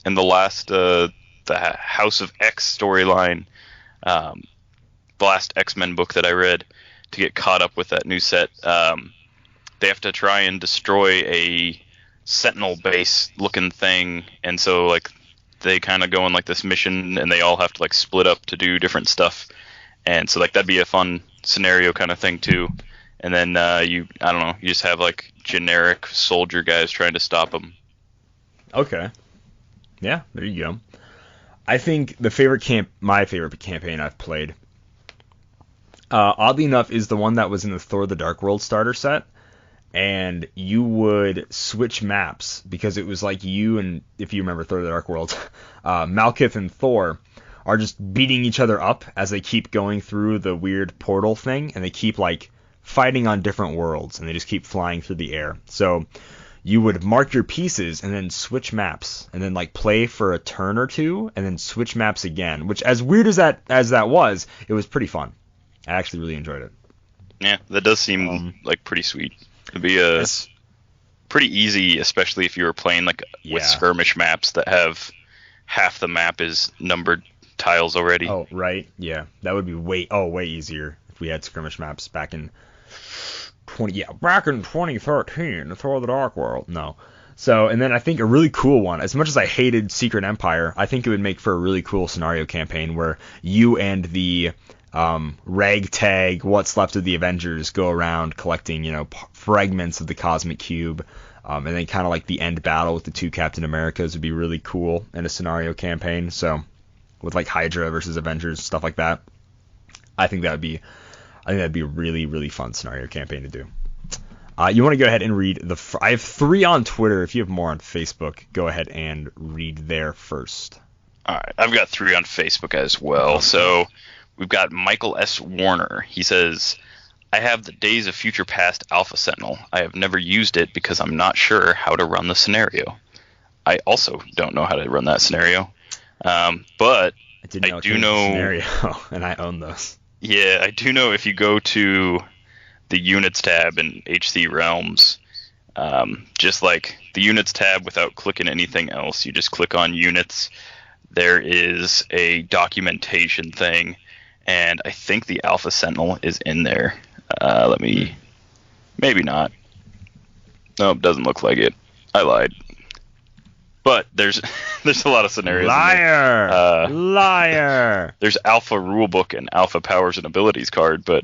in the last the House of X storyline, the last X-Men book that I read to get caught up with that new set. They have to try and destroy a Sentinel base looking thing, and so like they kind of go on like this mission and they all have to like split up to do different stuff, and so like that'd be a fun scenario kind of thing too. And then you just have like generic soldier guys trying to stop them.
Okay. Yeah, there you go. I think my favorite campaign I've played, oddly enough, is the one that was in the Thor: The Dark World starter set. And you would switch maps because it was like you and, if you remember Thor: The Dark World, Malekith and Thor are just beating each other up as they keep going through the weird portal thing, and they keep like fighting on different worlds, and they just keep flying through the air. So you would mark your pieces and then switch maps, and then like play for a turn or two, and then switch maps again. Which, as weird as that was, it was pretty fun. I actually really enjoyed it.
Yeah, that does seem like pretty sweet. It'd be pretty easzy, especially if you were playing like with skirmish maps that have half the map is numbered tiles already. Oh,
right. Yeah, that would be way easier if we had skirmish maps back in 2013, Thor: The Dark World. No. So, and then I think a really cool one, as much as I hated Secret Empire, I think it would make for a really cool scenario campaign where you and the ragtag what's left of the Avengers go around collecting, fragments of the cosmic cube, and then kind of like the end battle with the two Captain Americas would be really cool in a scenario campaign. So with like Hydra versus Avengers, stuff like that, I think that'd be a really, really fun scenario campaign to do. You want to go ahead and read I have 3 on Twitter. If you have more on Facebook, go ahead and read there first.
All right, I've got 3 on Facebook as well. So we've got Michael S. Warner. He says, I have the Days of Future Past Alpha Sentinel. I have never used it because I'm not sure how to run the scenario. I also don't know how to run that scenario. But I do know
scenario, and I own those.
Yeah, I do know if you go to the Units tab in HC Realms, just like the Units tab without clicking anything else, you just click on Units. There is a documentation thing, and I think the Alpha Sentinel is in there. Maybe not. Nope, doesn't look like it. I lied. But there's a lot of scenarios.
Liar!
There's Alpha Rulebook and Alpha Powers and Abilities card, but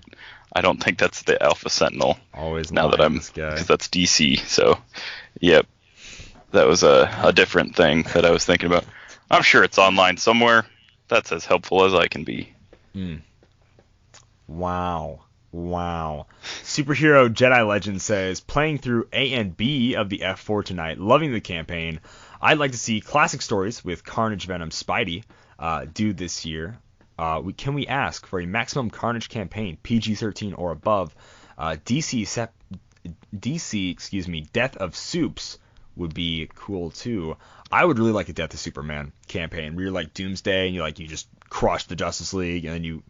I don't think that's the Alpha Sentinel.
Always
now that I'm, because that's DC. So, yep, that was a different thing that I was thinking about. I'm sure it's online somewhere. That's as helpful as I can be.
Wow. Superhero Jedi-Legend says, playing through A and B of the F4 tonight, loving the campaign. I'd like to see classic stories with Carnage Venom Spidey do this year. Can we ask for a maximum Carnage campaign, PG-13 or above? DC, Death of Soups would be cool too. I would really like a Death of Superman campaign where you're like Doomsday and you just crush the Justice League, and then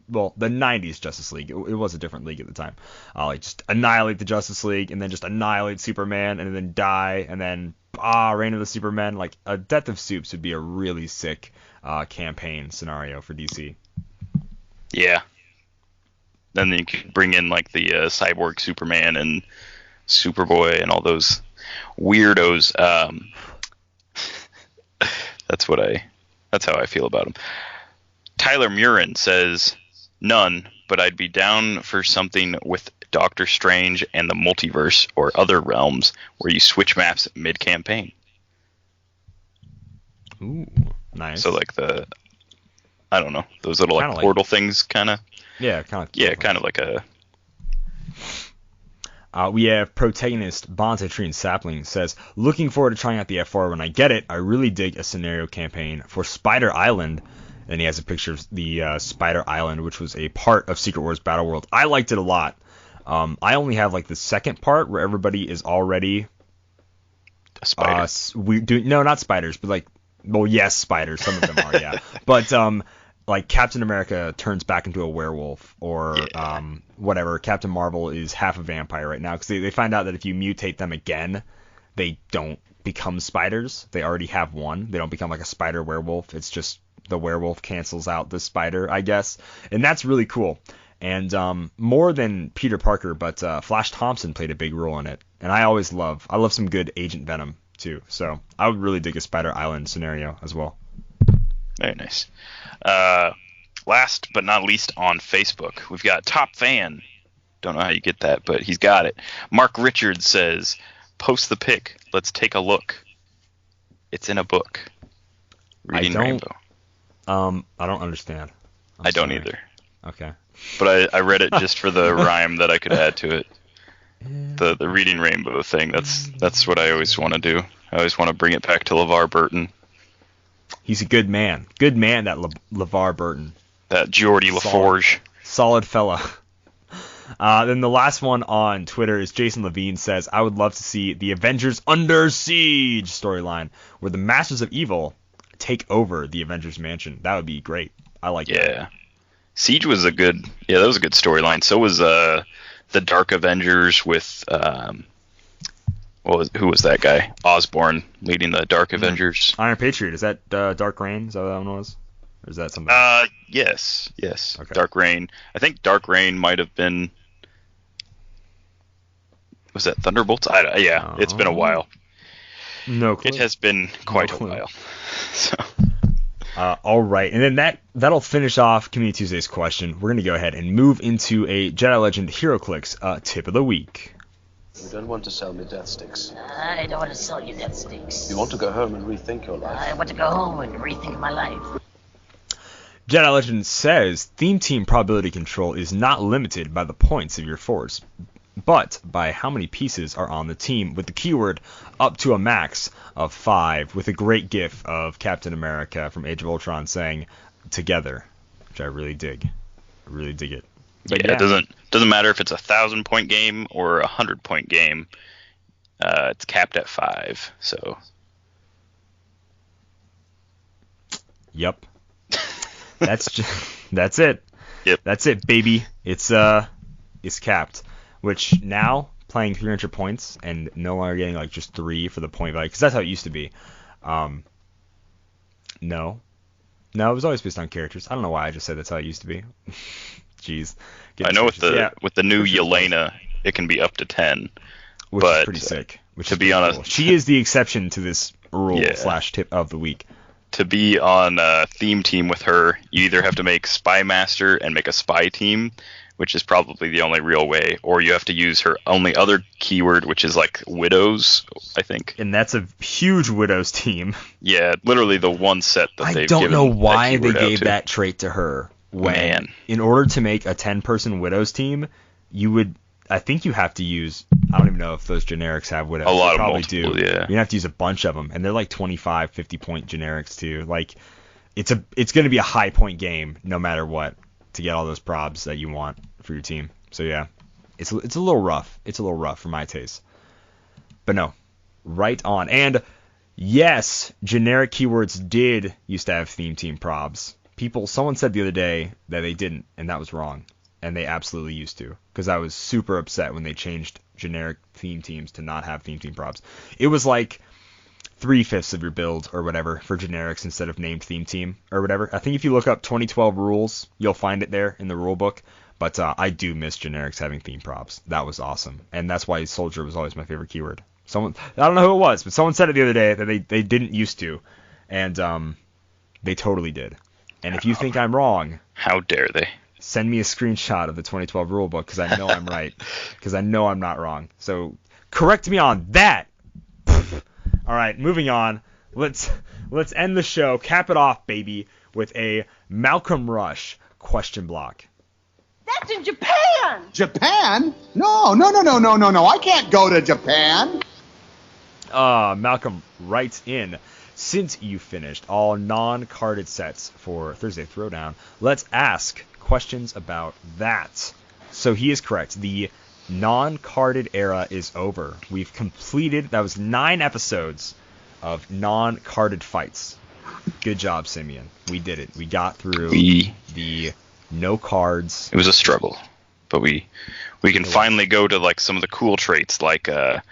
the 90s Justice League, it was a different league at the time. Just annihilate the Justice League and then just annihilate Superman and then die and then Reign of the Supermen. Like a Death of Soups would be a really sick campaign scenario for DC.
Yeah. Then you could bring in like the Cyborg Superman and Superboy and all those weirdos. That's how I feel about them. Tyler Murin says, none, but I'd be down for something with Doctor Strange and the multiverse or other realms where you switch maps mid-campaign.
Ooh, nice.
So like I don't know, those little like portal things kind of.
Yeah, kind of.
Yeah, kind of like a...
We have Protagonist, Bonsai Tree and Sapling says, looking forward to trying out the F4 when I get it. I really dig a scenario campaign for Spider Island. And he has a picture of the Spider Island, which was a part of Secret Wars Battle World. I liked it a lot. I only have like the second part where everybody is already...
A spider.
No, not spiders, but like... Well, yes, spiders. Some of them are, yeah. But... like Captain America turns back into a werewolf, or whatever. Captain Marvel is half a vampire right now because they find out that if you mutate them again, they don't become spiders. They already have one. They don't become like a spider werewolf. It's just the werewolf cancels out the spider, I guess, and that's really cool. And more than Peter Parker, but Flash Thompson played a big role in it, and I love some good Agent Venom too. So I would really dig a Spider Island scenario as well.
Very nice. Last but not least on Facebook, we've got Top Fan. Don't know how you get that, but he's got it. Mark Richards says, post the pic. Let's take a look. It's in a book. Reading Rainbow.
I don't understand.
I don't either.
Okay.
But I read it just for the rhyme that I could add to it. The Reading Rainbow thing. That's what I always want to do. I always want to bring it back to LeVar Burton.
He's a good man. Good man, that LeVar Burton.
That Geordie LaForge.
Solid fella. Then the last one on Twitter is Jason Levine says, I would love to see the Avengers Under Siege storyline where the Masters of Evil take over the Avengers Mansion. That would be great. I like that.
Yeah. Siege was that was a good storyline. So was the Dark Avengers with who was that guy? Osborn leading the Dark Avengers.
Iron Patriot. Is that Dark Reign? Is that what that one was? Or is that something?
Yes.
Okay.
Dark Reign. I think Dark Reign might have been. Was that Thunderbolts? It's been a while.
No clue.
It has been quite a while. So.
All right, and then that'll finish off Community Tuesday's question. We're going to go ahead and move into a Jedi-Legend Heroclix tip of the week.
You don't want to sell me death sticks.
I don't want to sell you death sticks.
You want to go home and rethink your life.
I want to go home and rethink my life.
Jedi-Legend says Theme Team probability control is not limited by the points of your force, but by how many pieces are on the team, with the keyword up to a max of 5, with a great gif of Captain America from Age of Ultron saying together, which I really dig. I really dig it. But
yeah, it doesn't matter if it's 1,000-point game or 100-point game. It's capped at 5. So.
Yep. That's it.
Yep.
That's it, baby. It's capped. Which now, playing 300 points and no longer getting like just 3 for the point value, because that's how it used to be. No, it was always based on characters. I don't know why I just said that's how it used to be. Jeez.
I know with the new Yelena, it can be up to 10.
Which is pretty sick. To
be honest,
cool. She is the exception to this rule / tip of the week.
To be on a theme team with her, you either have to make Spy Master and make a spy team, which is probably the only real way, or you have to use her only other keyword, which is like Widows, I think.
And that's a huge Widows team.
Yeah, literally the one set that they've given.
I don't know why they gave that trait to her. In order to make a 10-person Widows team, I think you have to use I don't even know if those generics have widows.
A lot
They
of
probably
multiple,
do.
yeah.
You're gonna have to use a bunch of them, and they're like 25, 50-point generics too. Like, it's gonna be a high point game no matter what to get all those probs that you want for your team. So yeah, it's a little rough. It's a little rough for my taste. But no, right on. And yes, generic keywords did used to have theme team probs. Someone said the other day that they didn't, and that was wrong. And they absolutely used to, because I was super upset when they changed generic theme teams to not have theme team probs. It was like 3/5 of your build or whatever for generics instead of named theme team or whatever. I think if you look up 2012 rules, you'll find it there in the rule book. But I do miss generics having theme props. That was awesome, and that's why soldier was always my favorite keyword. I don't know who it was, but someone said it the other day that they didn't used to, and they totally did. And if you think I'm wrong,
how dare they?
Send me a screenshot of the 2012 rulebook, because I know I'm right, because I know I'm not wrong. So correct me on that. All right, moving on. Let's end the show, cap it off, baby, with a Malcolm Rush question block.
That's in Japan!
Japan? No. I can't go to Japan.
Malcolm writes in, since you finished all non-carded sets for Thursday Throwdown, let's ask questions about that. So he is correct. The non-carded era is over. We've completed, that was 9 episodes of non-carded fights. Good job, Simeon. We did it. We got through the no cards.
It was a struggle, but we can finally go to like some of the cool traits, like a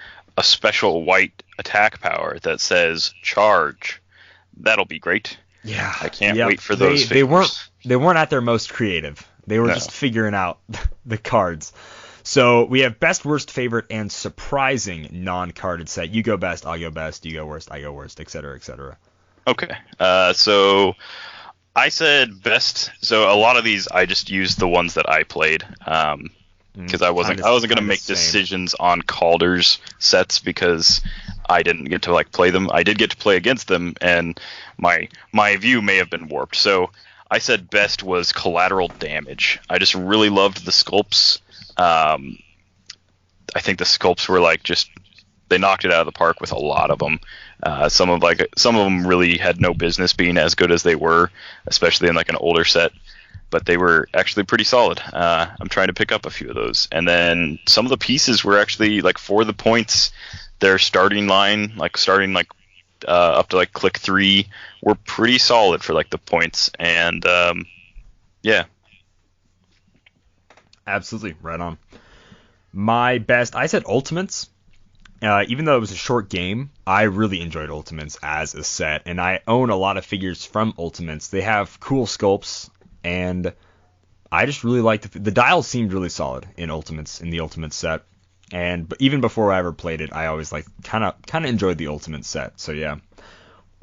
special white attack power that says charge. That'll be great.
Yeah,
I can't wait for those.
They weren't at their most creative. They were just figuring out the cards. So we have best, worst, favorite, and surprising non-carded set. You go best, I'll go best. You go worst, I go worst, etc., etc.
Okay. So I said best. So a lot of these I just used the ones that I played. Because I wasn't going to make decisions on Calder's sets because I didn't get to like play them. I did get to play against them, and my view may have been warped. So I said best was collateral damage. I just really loved the sculpts. I think the sculpts were like they knocked it out of the park with a lot of them. Some of them really had no business being as good as they were, especially in like an older set. But they were actually pretty solid. I'm trying to pick up a few of those. And then some of the pieces were actually, like, for the points, their starting line, like, up to, like, Click 3, were pretty solid for, like, the points. And, yeah.
Absolutely. Right on. My best, I said Ultimates. Even though it was a short game, I really enjoyed Ultimates as a set. And I own a lot of figures from Ultimates. They have cool sculpts. And I just really liked the dials seemed really solid in the Ultimate set, but even before I ever played it, I always like kind of enjoyed the Ultimate set. So yeah,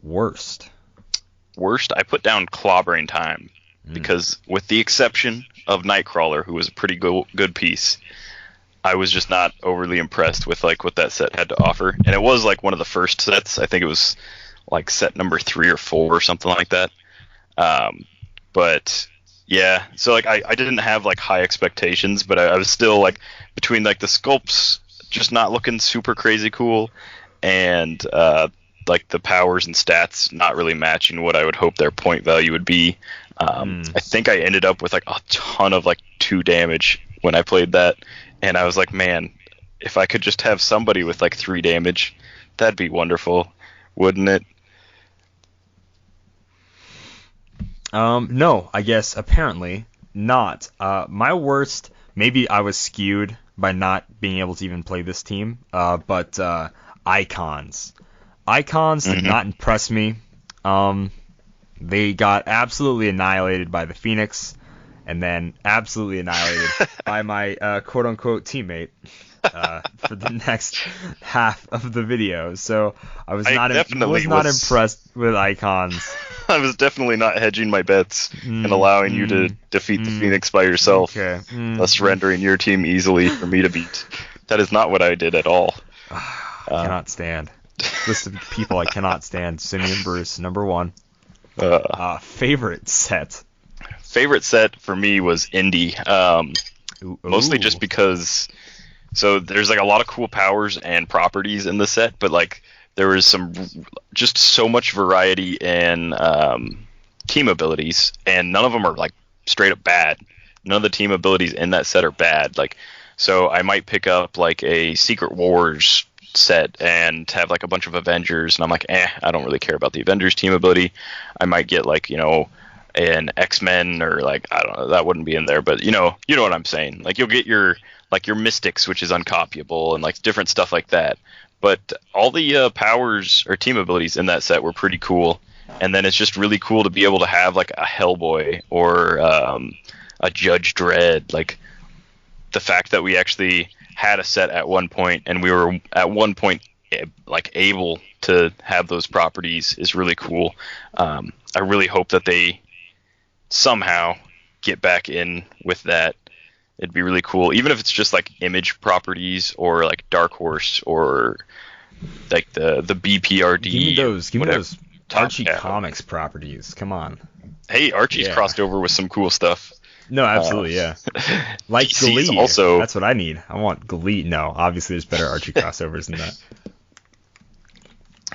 worst,
I put down Clobbering Time because with the exception of Nightcrawler, who was a pretty good piece, I was just not overly impressed with like what that set had to offer, and it was like one of the first sets. I think it was like set number 3 or 4 or something like that. But yeah, so like I didn't have like high expectations, but I was still like between like the sculpts just not looking super crazy cool, and like the powers and stats not really matching what I would hope their point value would be. I think I ended up with like a ton of like 2 damage when I played that, and I was like, man, if I could just have somebody with like 3 damage, that'd be wonderful, wouldn't it?
No, I guess apparently not. My worst, maybe I was skewed by not being able to even play this team, but Icons. Icons did not impress me. They got absolutely annihilated by the Phoenix, and then absolutely annihilated by my quote-unquote teammate for the next half of the video. So I was not impressed with Icons.
I was definitely not hedging my bets and allowing you to defeat the Phoenix by yourself, thus rendering your team easily for me to beat. That is not what I did at all.
I cannot stand. List of people I cannot stand. Simeon Bruce, number 1. Favorite set?
Favorite set for me was Indy. Mostly just because So there's like a lot of cool powers and properties in the set, but like there was just so much variety in team abilities, and none of them are like straight up bad. None of the team abilities in that set are bad. Like, so I might pick up like a Secret Wars set and have like a bunch of Avengers, and I'm like, I don't really care about the Avengers team ability. I might get like, an X-Men, or like, I don't know, that wouldn't be in there, but you know what I'm saying. Like, you'll get your Mystics, which is uncopyable, and like different stuff like that. But all the powers or team abilities in that set were pretty cool. And then it's just really cool to be able to have like a Hellboy or a Judge Dredd. Like, the fact that we actually had a set at one point, and we were at one point like able to have those properties, is really cool. I really hope that they somehow get back in with that. It'd be really cool, even if it's just like image properties or like Dark Horse or like the BPRD.
Give me those Archie Comics properties. Come on.
Hey, Archie's crossed over with some cool stuff.
No, absolutely, yeah. Like
DC's
Glee.
Also,
that's what I need. I want Glee. No, obviously there's better Archie crossovers than that.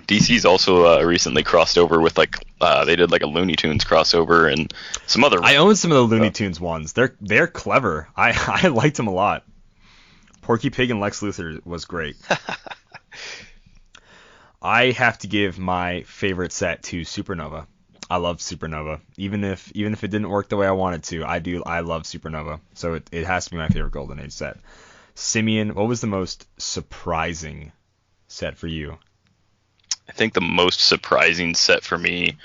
DC's also recently crossed over with like they did like a Looney Tunes crossover and some other.
I own some of the Looney Tunes ones. They're clever. I liked them a lot. Porky Pig and Lex Luthor was great. I have to give my favorite set to Supernova. I love Supernova. Even if it didn't work the way I wanted to, I love Supernova. So it has to be my favorite Golden Age set. Simeon, what was the most surprising set for you?
I think the most surprising set for me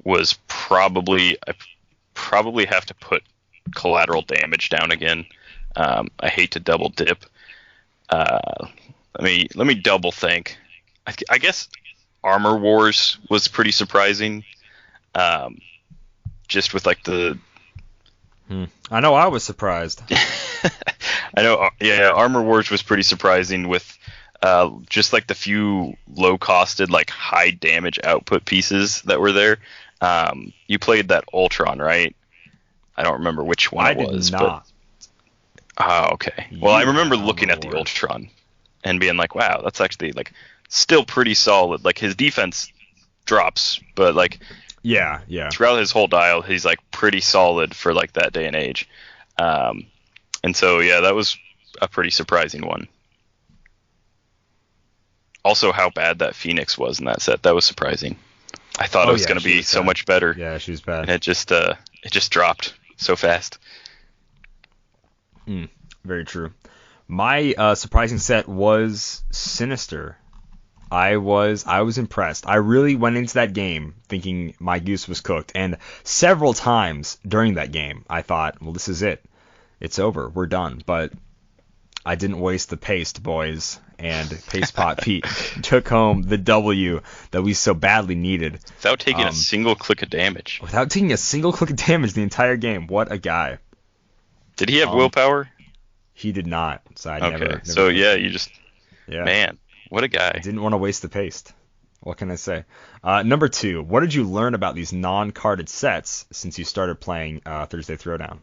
was I probably have to put Collateral Damage down again. I hate to double dip. Let me double think. I guess Armor Wars was pretty surprising. Just with like the.
I know I was surprised.
I know, yeah. Armor Wars was pretty surprising with just like the few low-costed, like high damage output pieces that were there. You played that Ultron, right? I don't remember which one it was.
I did not.
Oh, okay. Well, I remember looking at the Ultron and being like, wow, that's actually like still pretty solid. Like, his defense drops, but like
yeah,
throughout his whole dial, he's like pretty solid for like that day and age. And so yeah, that was a pretty surprising one. Also, how bad that Phoenix was in that set, that was surprising. I thought it was going to be so much better.
Yeah, she was bad.
And it just dropped so fast.
Very true. My surprising set was Sinister. I was impressed. I really went into that game thinking my goose was cooked, and several times during that game I thought, well, this is it. It's over. We're done. But I didn't waste the paste, boys, and Paste Pot Pete took home the W that we so badly needed.
Without taking a single click of damage.
Without taking a single click of damage the entire game. What a guy.
Did he have willpower?
He did not. So I never.
So yeah, man, what a guy.
I didn't want to waste the paste. What can I say? Number 2, what did you learn about these non-carded sets since you started playing Thursday Throwdown?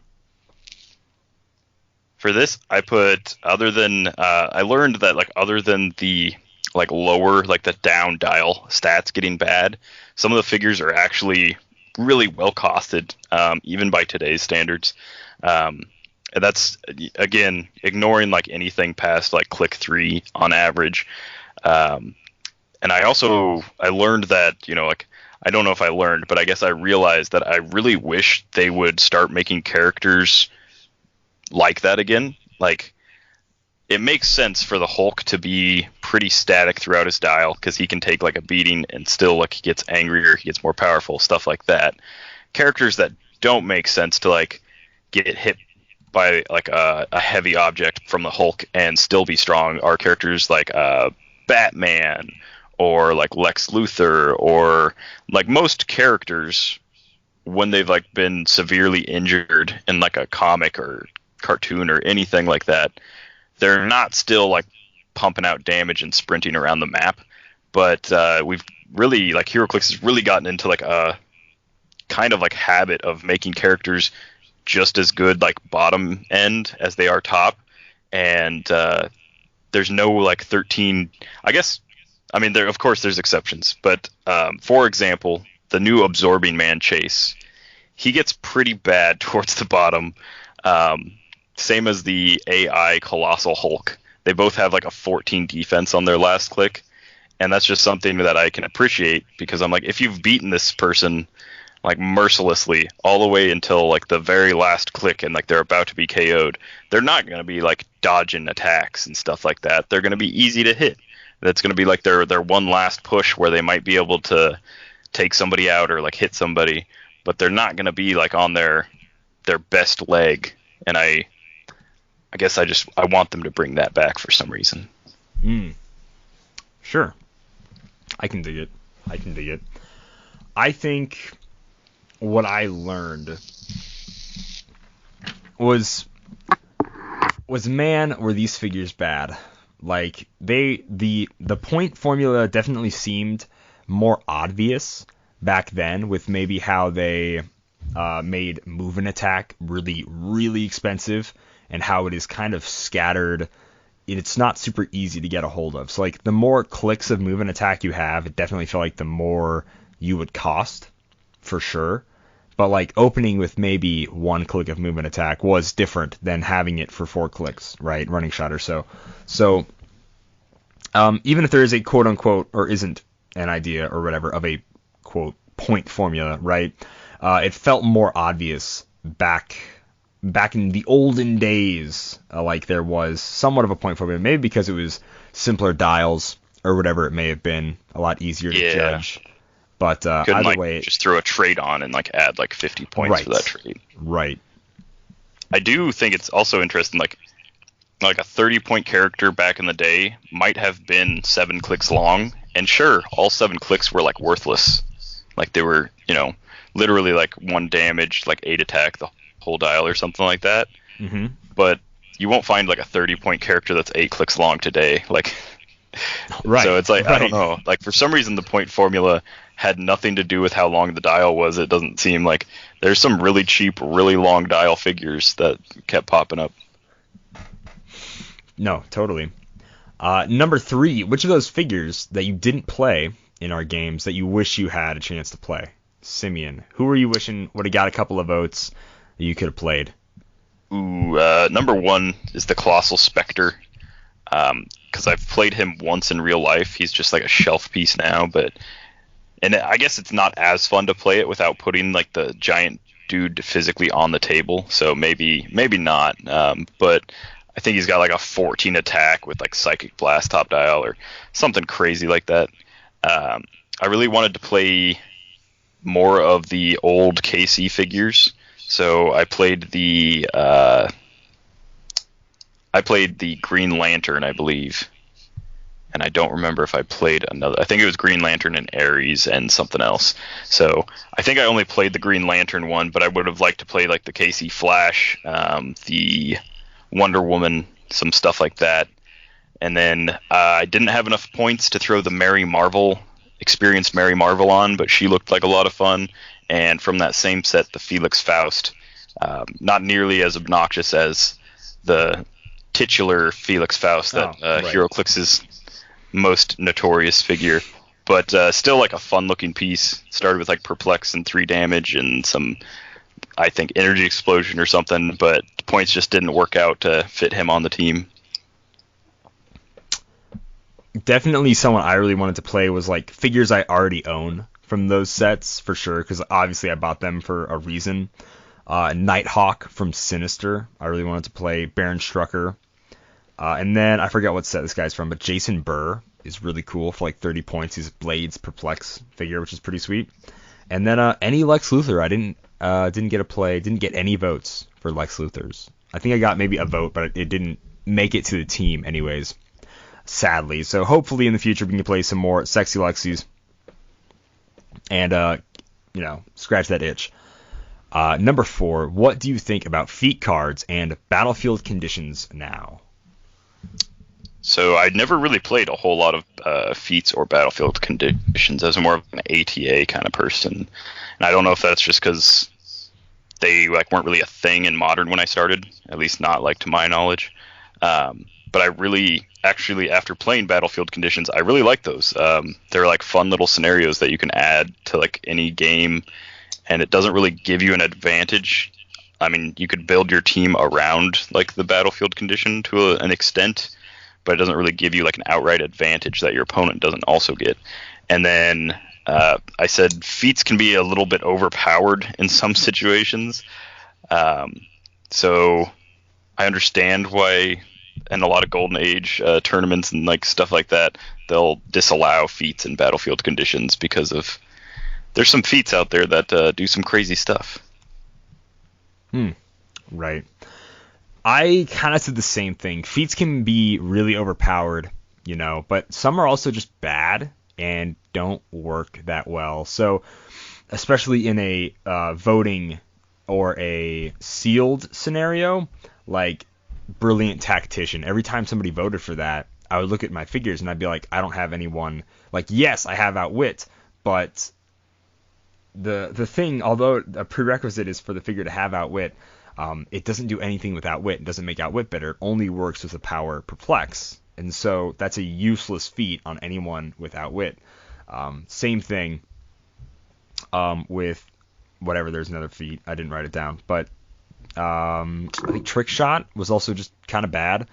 For this, I put I learned that like other than the like lower, like the down dial stats getting bad, some of the figures are actually really well costed, even by today's standards. And that's, again, ignoring like anything past like Click 3 on average. And I learned that, like, I don't know if I learned, but I guess I realized that I really wish they would start making characters like that again. Like, it makes sense for the Hulk to be pretty static throughout his dial because he can take like a beating and still like he gets angrier, he gets more powerful, stuff like that. Characters that don't make sense to like get hit by like a heavy object from the Hulk and still be strong are characters like Batman or like Lex Luthor, or like most characters when they've like been severely injured in like a comic or cartoon or anything like that, they're not still like pumping out damage and sprinting around the map. But we've really, like, Heroclix has really gotten into like a kind of like habit of making characters just as good like bottom end as they are top, and there's no like 13. I guess, I mean, there of course there's exceptions, but for example, the new Absorbing Man chase, he gets pretty bad towards the bottom. Same as the AI Colossal Hulk. They both have like a 14 defense on their last click, and that's just something that I can appreciate, because I'm like, if you've beaten this person like mercilessly all the way until like the very last click and like they're about to be KO'd, they're not going to be like dodging attacks and stuff like that. They're going to be easy to hit. That's going to be like their one last push where they might be able to take somebody out or like hit somebody, but they're not going to be like on their best leg. And I guess I want them to bring that back for some reason.
Sure. I can dig it. I think what I learned was man, were these figures bad. Like the point formula definitely seemed more obvious back then, with maybe how they made move and attack really, really expensive, and how it is kind of scattered. It's not super easy to get a hold of. So like the more clicks of move and attack you have, it definitely felt like the more you would cost, for sure. But like opening with maybe one click of move and attack was different than having it for 4 clicks, right? Running shot or so. So even if there is a quote unquote, or isn't an idea or whatever of a quote point formula, right? It felt more obvious back in the olden days, like there was somewhat of a point formula, maybe because it was simpler dials or whatever it may have been, a lot easier to judge. But either
like,
way,
just throw a trade on and like add like 50 points for that trade.
Right.
I do think it's also interesting, like a 30-point character back in the day might have been 7 clicks long, and sure, all 7 clicks were like worthless. Like they were, literally like 1 damage, like 8 attack the whole dial or something like that.
Mm-hmm.
But you won't find like a 30-point character that's 8 clicks long today. Like,
right.
So it's like, I don't know. Like for some reason, the point formula had nothing to do with how long the dial was. It doesn't seem like there's some really cheap, really long dial figures that kept popping up.
No, totally. Number 3, which of those figures that you didn't play in our games that you wish you had a chance to play? Simeon, who were you wishing would have got a couple of votes that you could have played?
Ooh, number 1 is the Colossal Spectre. Because I've played him once in real life. He's just like a shelf piece now, and I guess it's not as fun to play it without putting like the giant dude physically on the table. So maybe not. But I think he's got like a 14 attack with like Psychic Blast top dial or something crazy like that. I really wanted to play more of the old KC figures. So I played the Green Lantern, I believe. And I don't remember if I played another. I think it was Green Lantern and Ares and something else. So I think I only played the Green Lantern one, but I would have liked to play like the KC Flash, the Wonder Woman, some stuff like that. And then I didn't have enough points to throw the experienced Mary Marvel on, but she looked like a lot of fun. And from that same set, the Felix Faust, not nearly as obnoxious as the titular Felix Faust that Heroclix's most notorious figure, but still like a fun looking piece. Started with like Perplex and 3 damage and some, I think, energy explosion or something, but the points just didn't work out to fit him on the team.
Definitely someone I really wanted to play was like figures I already own from those sets, for sure, because obviously I bought them for a reason. Nighthawk from Sinister, I really wanted to play. Baron Strucker. And then I forget what set this guy's from, but Jason Burr is really cool for like 30 points. He's Blades Perplex figure, which is pretty sweet. And then any Lex Luthor. I didn't get a play, didn't get any votes for Lex Luthors. I think I got maybe a vote, but it didn't make it to the team anyways, sadly. So hopefully in the future we can play some more sexy Lexis and scratch that itch. Number 4, what do you think about feat cards and battlefield conditions now?
So I never really played a whole lot of feats or battlefield conditions. I was more of an ATA kind of person, and I don't know if that's just because they like weren't really a thing in Modern when I started, at least not like to my knowledge. But but I really, actually, after playing Battlefield Conditions, I really like those. They're like fun little scenarios that you can add to like any game, and it doesn't really give you an advantage. I mean, you could build your team around like the Battlefield condition to an extent, but it doesn't really give you like an outright advantage that your opponent doesn't also get. And then I said feats can be a little bit overpowered in some situations. So I understand why in a lot of Golden Age tournaments and like stuff like that, they'll disallow feats in Battlefield conditions because of there's some feats out there that do some crazy stuff.
Right. I kind of said the same thing. Feats can be really overpowered, but some are also just bad and don't work that well. So, especially in a voting or a sealed scenario, like Brilliant Tactician, every time somebody voted for that, I would look at my figures and I'd be like, I don't have anyone. Like, yes, I have Outwit, but the thing, although a prerequisite is for the figure to have Outwit, it doesn't do anything with Outwit. It doesn't make Outwit better. It only works with the power Perplex. And so that's a useless feat on anyone with Outwit. Same thing with whatever. There's another feat. I didn't write it down. But I think Trick Shot was also just kind of bad.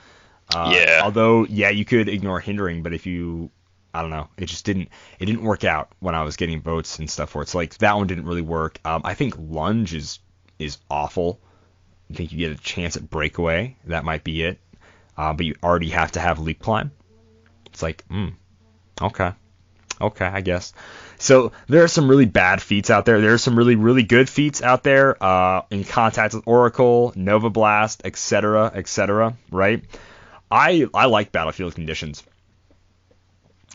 Although, you could ignore Hindering, but if you... I don't know. It didn't work out when I was getting votes and stuff for it. So like that one didn't really work. I think Lunge is awful. I think you get a chance at Breakaway. That might be it. But you already have to have Leap Climb. It's like, okay, I guess. So there are some really bad feats out there. There are some really, really good feats out there in Contact with Oracle, Nova Blast, etc., right? I like Battlefield Conditions.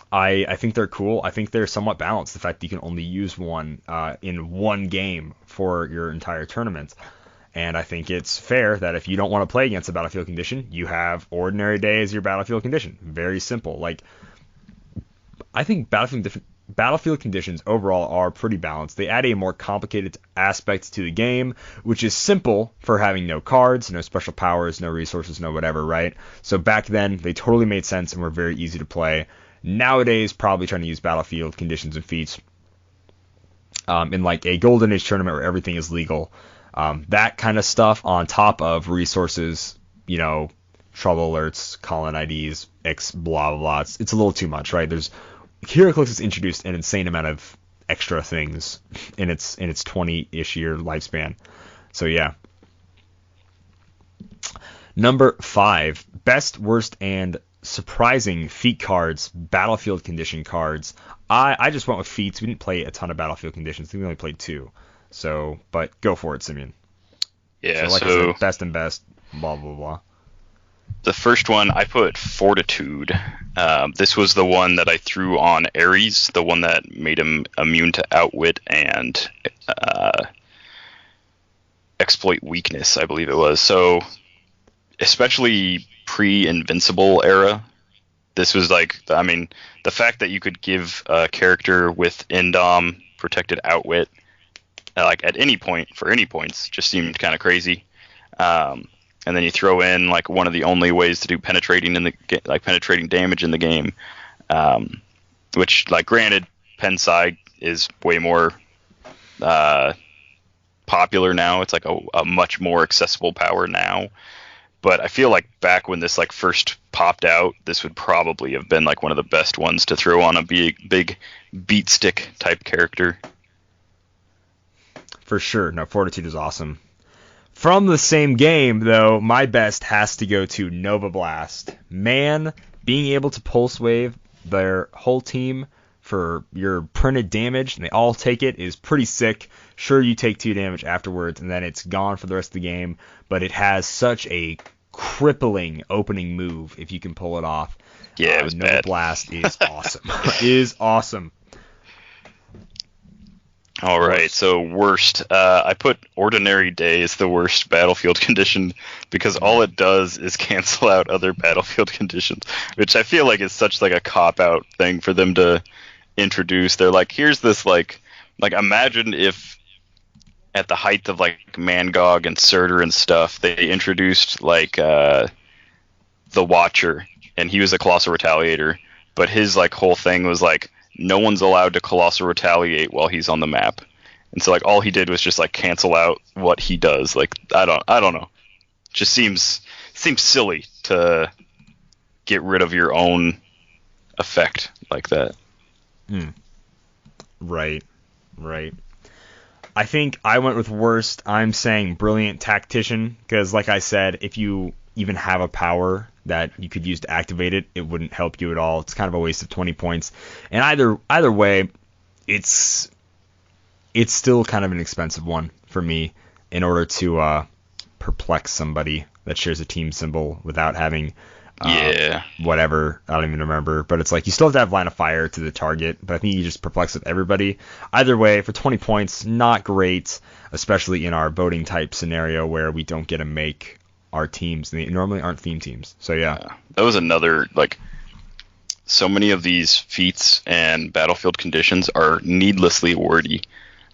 I think they're cool. I think they're somewhat balanced. The fact that you can only use one in one game for your entire tournament. And I think it's fair that if you don't want to play against a Battlefield condition, you have Ordinary Day as your Battlefield condition. Very simple. Like, I think Battlefield conditions overall are pretty balanced. They add a more complicated aspect to the game, which is simple for having no cards, no special powers, no resources, no whatever, right? So back then, they totally made sense and were very easy to play. Nowadays, probably trying to use Battlefield conditions and feats in like a Golden Age tournament where everything is legal. That kind of stuff on top of resources, trouble alerts, call-in IDs, X, blah, blah, blah. It's a little too much, right? Heroclix has introduced an insane amount of extra things in its 20-ish year lifespan. So, yeah. Number 5, best, worst, and surprising feat cards, Battlefield condition cards. I just went with feats. We didn't play a ton of Battlefield conditions. I think we only played 2. So, but go for it, Simeon.
Yeah,
I said, best and best, blah, blah, blah.
The first one, I put Fortitude. This was the one that I threw on Ares, the one that made him immune to Outwit and Exploit Weakness, I believe it was. So, especially pre-Invincible era, this was like, the fact that you could give a character with Indom protected Outwit, like at any point, for any points, just seemed kind of crazy. And then you throw in like one of the only ways to do penetrating penetrating damage in the game, which, like, granted, Pensai is way more popular now. It's like a much more accessible power now. But I feel like back when this like first popped out, this would probably have been like one of the best ones to throw on a big beat stick type character.
For sure. No, Fortitude is awesome. From the same game, though, my best has to go to Nova Blast. Man, being able to pulse wave their whole team for your printed damage, and they all take it, is pretty sick. Sure, you take 2 damage afterwards, and then it's gone for the rest of the game, but it has such a crippling opening move if you can pull it off.
Yeah, it was
Nova
bad.
Blast is awesome. Is awesome.
All right, so worst. I put Ordinary Day as the worst Battlefield condition because all it does is cancel out other Battlefield conditions, which I feel like is such like a cop-out thing for them to introduce. They're like, here's this like imagine if at the height of like Mangog and Surtur and stuff, they introduced like the Watcher, and he was a Colossal Retaliator, but his like whole thing was like no one's allowed to Colossal Retaliate while he's on the map. And so like all he did was just like cancel out what he does. Like I don't know. Just seems silly to get rid of your own effect like that.
Right. I think I went with worst. I'm saying Brilliant Tactician, because like I said, if you even have a power that you could use to activate it, it wouldn't help you at all. It's kind of a waste of 20 points. And either way, it's still kind of an expensive one for me in order to perplex somebody that shares a team symbol without having whatever, I don't even remember, but it's like you still have to have line of fire to the target, but I think you just perplex with everybody. Either way, for 20 points, not great, especially in our voting type scenario where we don't get to make our teams. They normally aren't theme teams. So yeah.
That was another, like, so many of these feats and battlefield conditions are needlessly wordy.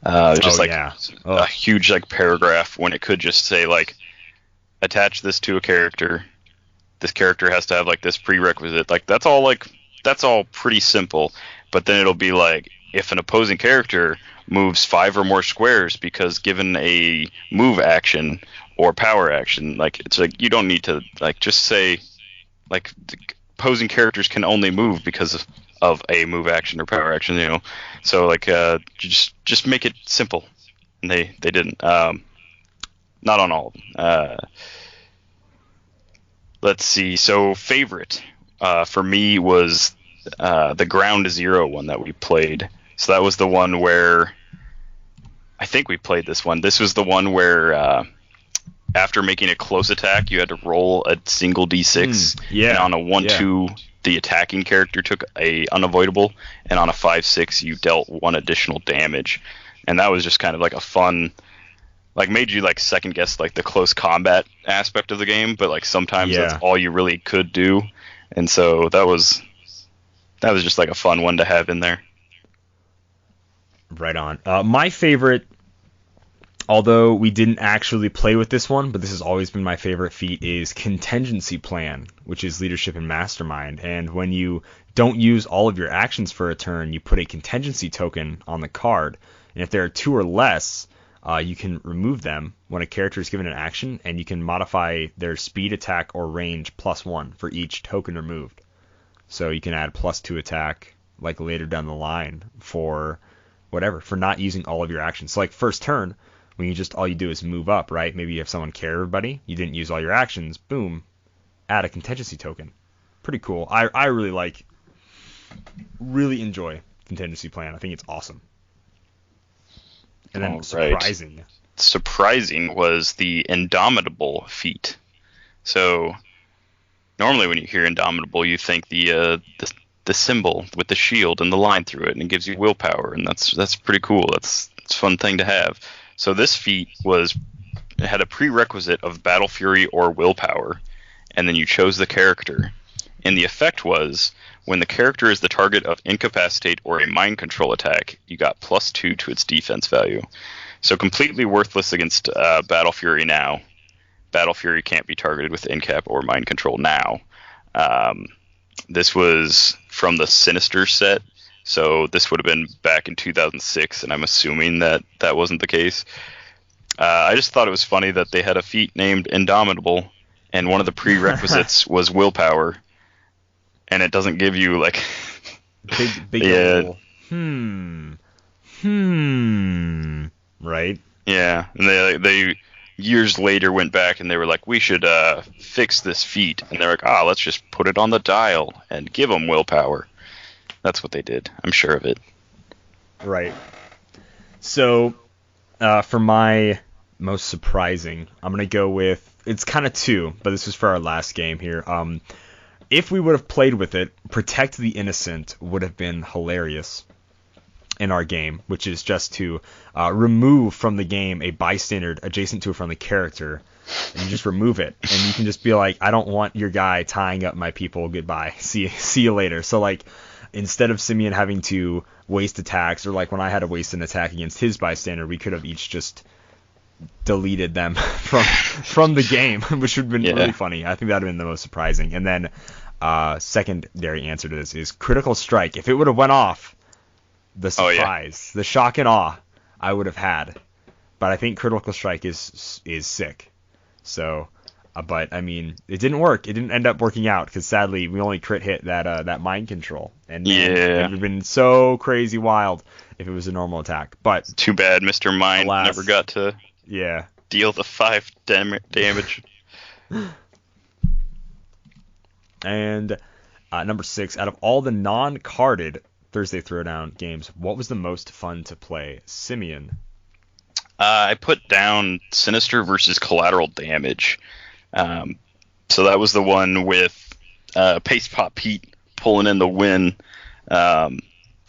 A huge like paragraph when it could just say like, attach this to a character. This character has to have like this prerequisite. Like that's all pretty simple. But then it'll be like, if an opposing character moves 5 or more squares because given a move action or power action, like it's like you don't need to like just say like opposing characters can only move because of a move action or power action, you know. So like just make it simple. And they didn't. Not on all of them. Let's see. So favorite for me was the Ground Zero one that we played. So that was the one where I think we played this one. This was the one where after making a close attack, you had to roll a single d6. And on a 1-2, the attacking character took a unavoidable, and on a 5-6, you dealt 1 additional damage. And that was just kind of like a fun, like made you like second guess like the close combat aspect of the game, but like sometimes that's all you really could do. And so that was just like a fun one to have in there.
Right on. My favorite, although we didn't actually play with this one, but this has always been my favorite feat, is Contingency Plan, which is Leadership and Mastermind. And when you don't use all of your actions for a turn, you put a contingency token on the card. And if there are 2 or less, you can remove them when a character is given an action, and you can modify their speed, attack, or range +1 for each token removed. So you can add +2 attack like later down the line for whatever, for not using all of your actions. So like first turn, when you just all you do is move up, right? Maybe you have someone carry everybody, you didn't use all your actions, boom, add a contingency token. Pretty cool. I really enjoy Contingency Plan. I think it's awesome. And then
surprising was the Indomitable feat. So normally when you hear Indomitable, you think the symbol with the shield and the line through it, and it gives you willpower, and that's pretty cool. It's a fun thing to have. So this feat had a prerequisite of Battle Fury or willpower, and then you chose the character. And the effect was, when the character is the target of Incapacitate or a Mind Control attack, you got +2 to its defense value. So completely worthless against Battle Fury now. Battle Fury can't be targeted with Incap or Mind Control now. This was from the Sinister set, so this would have been back in 2006, and I'm assuming that wasn't the case. I just thought it was funny that they had a feat named Indomitable, and one of the prerequisites was willpower, and it doesn't give you like
big right?
Yeah, and they years later went back and they were like, we should fix this feat, and they're like, let's just put it on the dial and give them willpower. That's what they did. I'm sure of it.
Right. So for my most surprising, I'm gonna go with, it's kind of 2, but this is for our last game here. If we would have played with it, Protect the Innocent would have been hilarious in our game, which is just to remove from the game a bystander adjacent to a friendly character, and you just remove it, and you can just be like, I don't want your guy tying up my people, goodbye, see you later. So like, instead of Simeon having to waste attacks, or like when I had to waste an attack against his bystander, we could have each just deleted them from the game, which would have been really funny. I think that would have been the most surprising. And then secondary answer to this is Critical Strike. If it would have went off, the surprise, the shock and awe I would have had. But I think Critical Strike is sick. So, but I mean, it didn't work. It didn't end up working out because sadly we only crit hit that mind control. And it would have been so crazy wild if it was a normal attack. But
too bad Mr. Mind never got to deal the 5 damage.
And number 6, out of all the non-carded Thursday Throwdown games, what was the most fun to play? Simeon.
I put down Sinister versus Collateral Damage. So that was the one with Paste Pop Pete pulling in the win. I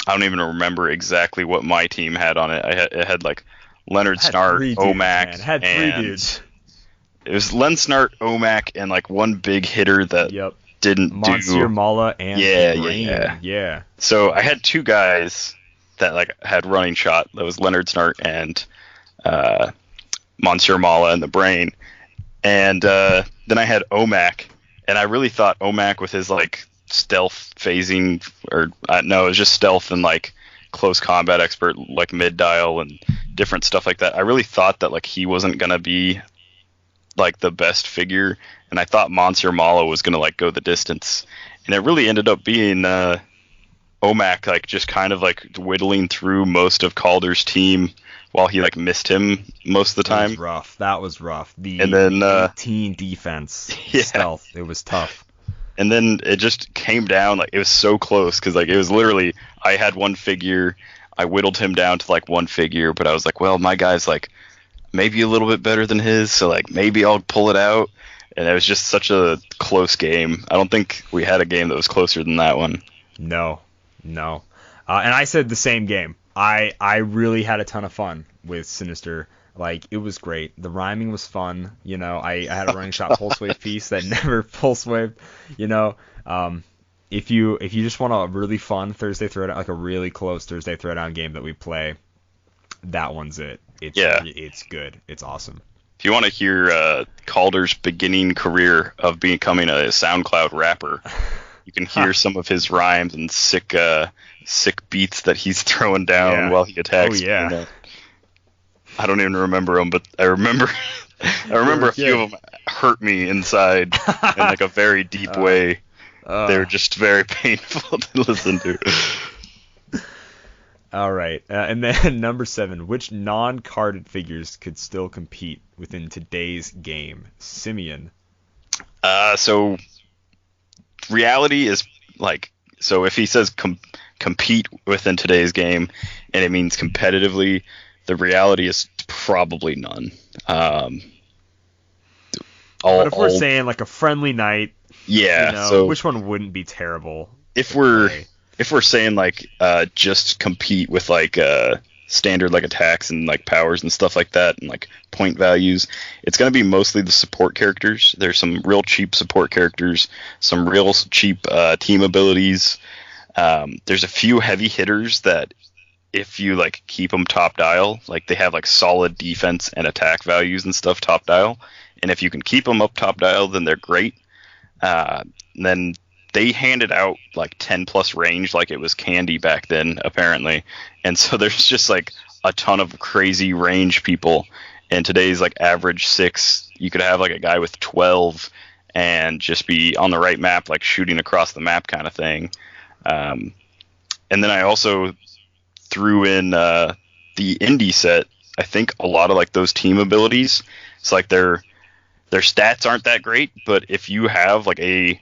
don't even remember exactly what my team had on it. It had like Leonard Snart, Omac,
had 3 dudes.
It was Len Snart, Omac, and like one big hitter that didn't
Monsieur Mala and
yeah. So I had 2 guys that like had running shot. That was Leonard Snart and Monsieur Mala and the Brain. And then I had Omac, and I really thought Omac with his like stealth phasing, or no, it was just stealth and like close combat expert, like mid dial and different stuff like that. I really thought that like he wasn't gonna be like the best figure, and I thought Monsieur Mala was gonna like go the distance, and it really ended up being Omac like just kind of like whittling through most of Calder's team while he like missed him most of the time.
That was rough.
And then
18 defense stealth, it was tough.
And then it just came down, like it was so close because like it was literally I had 1 figure, I whittled him down to like 1 figure, but I was like, well, my guy's like maybe a little bit better than his, so like maybe I'll pull it out. And it was just such a close game. I don't think we had a game that was closer than that one.
No. And I said the same game. I really had a ton of fun with Sinister. Like, it was great. The rhyming was fun. You know, I had a running shot pulse wave piece that never pulse waved. You know, if you just want a really fun Thursday Throwdown, like a really close Thursday Throwdown game that we play, that one's it. It's good. It's awesome.
If you want to hear Calder's beginning career of becoming a SoundCloud rapper, you can hear some of his rhymes and sick beats that he's throwing down while he attacks.
Oh yeah.
I don't even remember them, but I remember a few of them hurt me inside in like a very deep way. They're just very painful to listen to.
All right, and then number 7, which non-carded figures could still compete within today's game? Simeon.
So reality is like, so if he says compete within today's game, and it means competitively, the reality is probably none.
But if we're saying like a friendly night, so which one wouldn't be terrible?
If we're saying like just compete with like standard like attacks and like powers and stuff like that and like point values, it's going to be mostly the support characters. There's some real cheap support characters, some real cheap team abilities. There's a few heavy hitters that if you like keep them top dial, like they have like solid defense and attack values and stuff top dial, and if you can keep them up top dial, then they're great. Then they handed out like 10 plus range like it was candy back then, apparently. And so there's just like a ton of crazy range people. And today's like average 6, you could have like a guy with 12 and just be on the right map, like shooting across the map kind of thing. And then I also threw in the indie set. I think a lot of like those team abilities, it's like their stats aren't that great, but if you have like a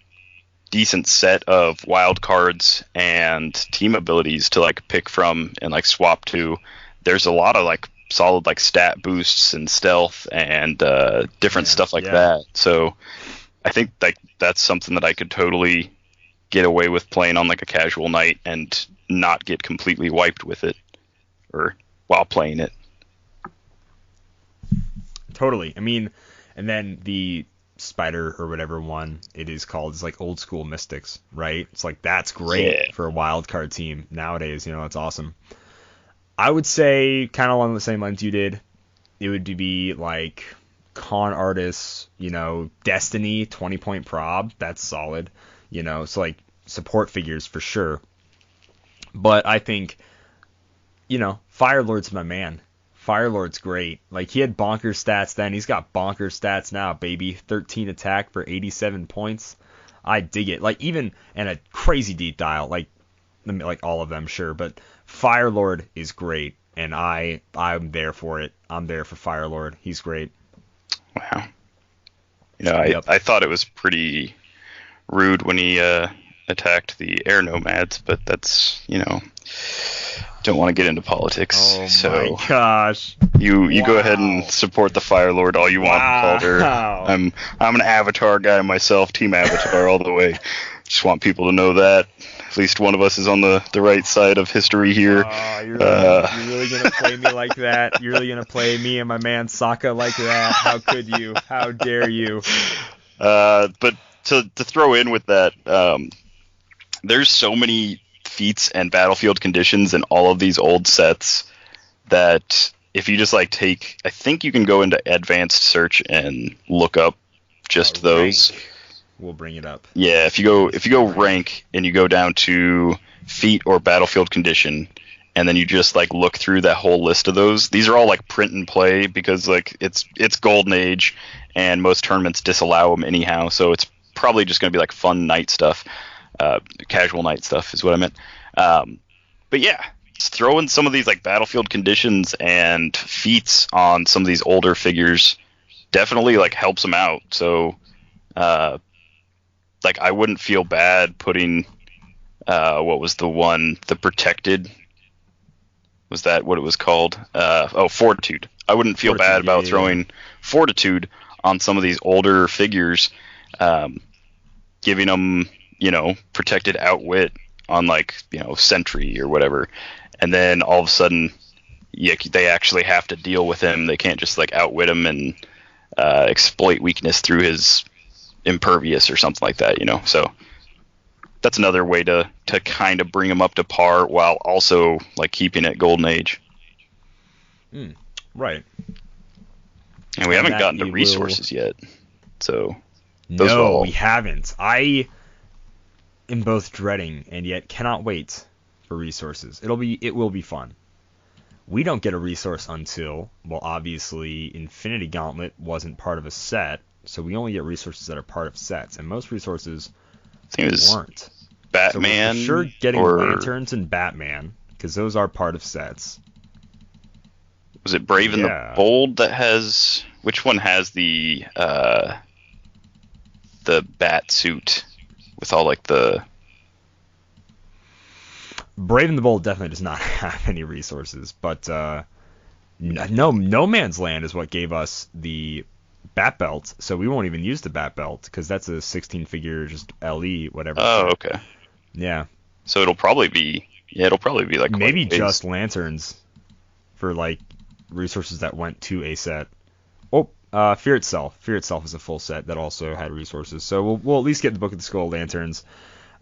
decent set of wild cards and team abilities to like pick from and like swap to, there's a lot of like solid like stat boosts and stealth and different stuff like that. So I think like that's something that I could totally get away with playing on like a casual night and not get completely wiped with it or while playing it.
Totally. I mean, and then the Spider or whatever one it is called is like old school Mystics, right? It's like that's great for a wild card team nowadays. You know, it's awesome. I would say kind of along the same lines you did. it would be like Con Artists, Destiny, 20-point prob. That's solid. It's like support figures for sure. But I think, Firelord's my man. Firelord's great. Like, he had bonkers stats then. He's got bonkers stats now, baby. 13 attack for 87 points. I dig it. Like, even in a crazy deep dial, like all of them, sure. But Firelord is great, and I'm there for it. I'm there for Firelord. He's great.
Wow. I thought it was pretty rude when he attacked the air nomads, but that's, don't want to get into politics.
Oh my gosh.
You go ahead and support the Fire Lord all you want, Kalder. I'm an Avatar guy myself, Team Avatar all the way. Just want people to know that. At least one of us is on the right side of history here.
Oh, you're really going to play me like that? You're really going to play me and my man Sokka like that? How could you? How dare you?
But to throw in with that, there's so many feats and battlefield conditions in all of these old sets that if you just I think you can go into advanced search and look up just those.
We'll bring it up.
Yeah, if you go rank and you go down to feat or battlefield condition, and then you just look through that whole list of those. These are all print and play because it's Golden Age, and most tournaments disallow them anyhow. So it's probably just going to be fun night stuff, casual night stuff is what I meant. But yeah, just throw in some of these battlefield conditions and feats on some of these older figures. Definitely helps them out. So. I wouldn't feel bad putting, what was the Protected? Was that what it was called? Fortitude. I wouldn't feel bad about throwing Fortitude on some of these older figures, giving them, Protected Outwit on Sentry or whatever. And then all of a sudden, they actually have to deal with him. They can't just outwit him and exploit weakness through his impervious or something like that, so that's another way to kind of bring them up to par while also keeping it Golden Age.
Right.
And we haven't gotten to resources yet, so
we haven't. I am both dreading and yet cannot wait for resources. It will be fun. We don't get a resource until, obviously Infinity Gauntlet wasn't part of a set. So we only get resources that are part of sets, and most resources weren't.
Batman,
so we're for sure getting Lanterns and Batman, because those are part of sets.
Was it Brave and the Bold that has... Which one has the bat suit with all the...
Brave and the Bold definitely does not have any resources, but No Man's Land is what gave us the Bat Belt, so we won't even use the Bat Belt because that's a 16-figure just LE whatever.
Oh, okay.
Yeah.
So it'll probably be
maybe just Lanterns for resources that went to a set. Oh, Fear Itself. Fear Itself is a full set that also had resources. So we'll at least get the Book of the Skull Lanterns.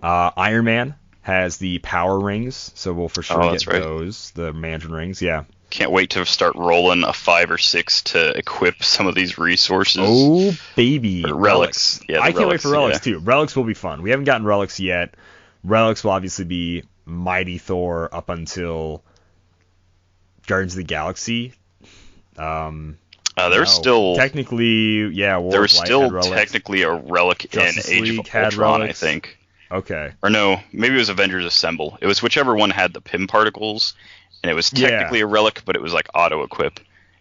Iron Man has the Power Rings, so we'll for sure get those. The Mandarin Rings, yeah.
Can't wait to start rolling a 5 or 6 to equip some of these resources.
Oh, baby.
Relics. Yeah,
I can't wait for Relics, too. Relics will be fun. We haven't gotten Relics yet. Relics will obviously be Mighty Thor up until Guardians of the Galaxy.
There's still...
Technically,
there was still technically a relic
Justice
in Age
League
of Ultron, I think.
Okay.
Or no, maybe it was Avengers Assemble. It was whichever one had the Pym particles. And it was technically a relic, but it was auto-equip.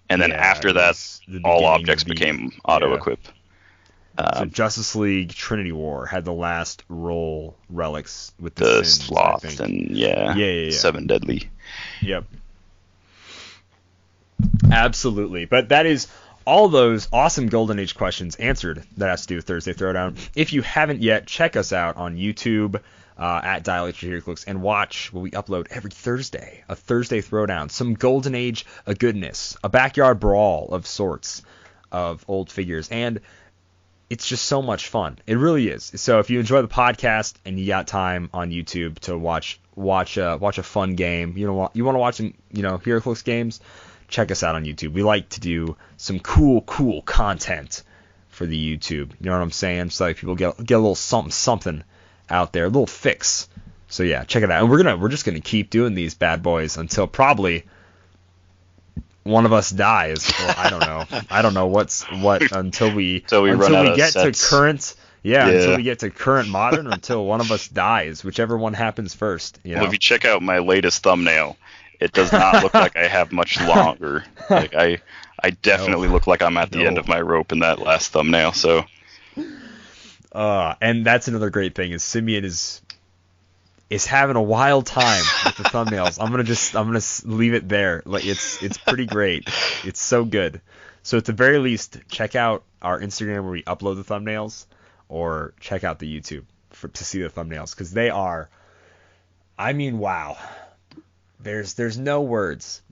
And then after that, all objects became auto-equip.
So Justice League Trinity War had the last roll relics with the Sins,
Sloth and Seven Deadly.
Yep. Absolutely. But that is all those awesome Golden Age questions answered that has to do with Thursday Throwdown. If you haven't yet, check us out on YouTube. At jedi-Legend Heroclix, and watch what we upload every Thursday. A Thursday Throwdown, some Golden Age goodness, a backyard brawl of sorts of old figures, and it's just so much fun. It really is. So if you enjoy the podcast and you got time on YouTube to watch a fun game, you want to watch some Heroclix games, check us out on YouTube. We like to do some cool content for the YouTube. You know what I'm saying? So like people get a little something out there, a little fix. So yeah, check it out. And we're just gonna keep doing these bad boys until probably one of us dies. Well, I don't know what until we
run out of
get
sets.
to current. Yeah, until we get to current modern, or until one of us dies, whichever one happens first. You know?
Well, if you check out my latest thumbnail, it does not look like I have much longer. Like I definitely look like I'm at the end of my rope in that last thumbnail. So,
and that's another great thing is Simeon is having a wild time with the thumbnails. I'm gonna leave it there. Like it's pretty great. It's so good. So at the very least, check out our Instagram where we upload the thumbnails, or check out the YouTube to see the thumbnails, because they are, I mean, wow. There's no words.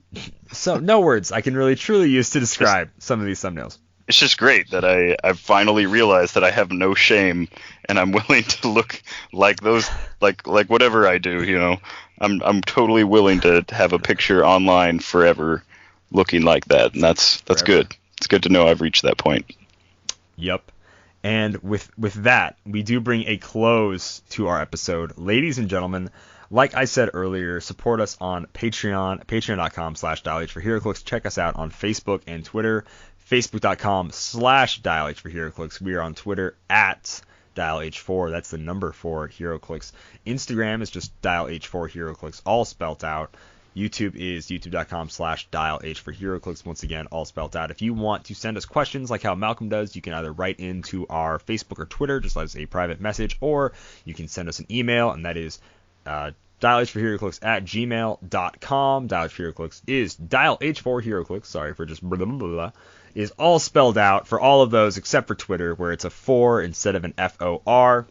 So no words I can really truly use to describe some of these thumbnails.
It's just great that I've finally realized that I have no shame, and I'm willing to look like those, like whatever I do, you know. I'm totally willing to have a picture online forever looking like that, and that's good. It's good to know I've reached that point.
Yep. And with that, we do bring a close to our episode. Ladies and gentlemen, like I said earlier, support us on Patreon, patreon.com/DialH for Heroclix. Check us out on Facebook and Twitter, facebook.com/DialH for Heroclix. We are on Twitter at DialH4. That's the number 4 Heroclix. Instagram is just DialH4 Heroclix, all spelt out. YouTube is youtube.com/DialH for Heroclix. Once again, all spelt out. If you want to send us questions like how Malcolm does, you can either write into our Facebook or Twitter, just let us a private message, or you can send us an email, and that is dialh4heroclix@gmail.com. Dialh for Heroclix is dialh4heroclix. Sorry for just blah, blah, blah, blah. Is all spelled out for all of those except for Twitter, where it's a 4 instead of an FOR.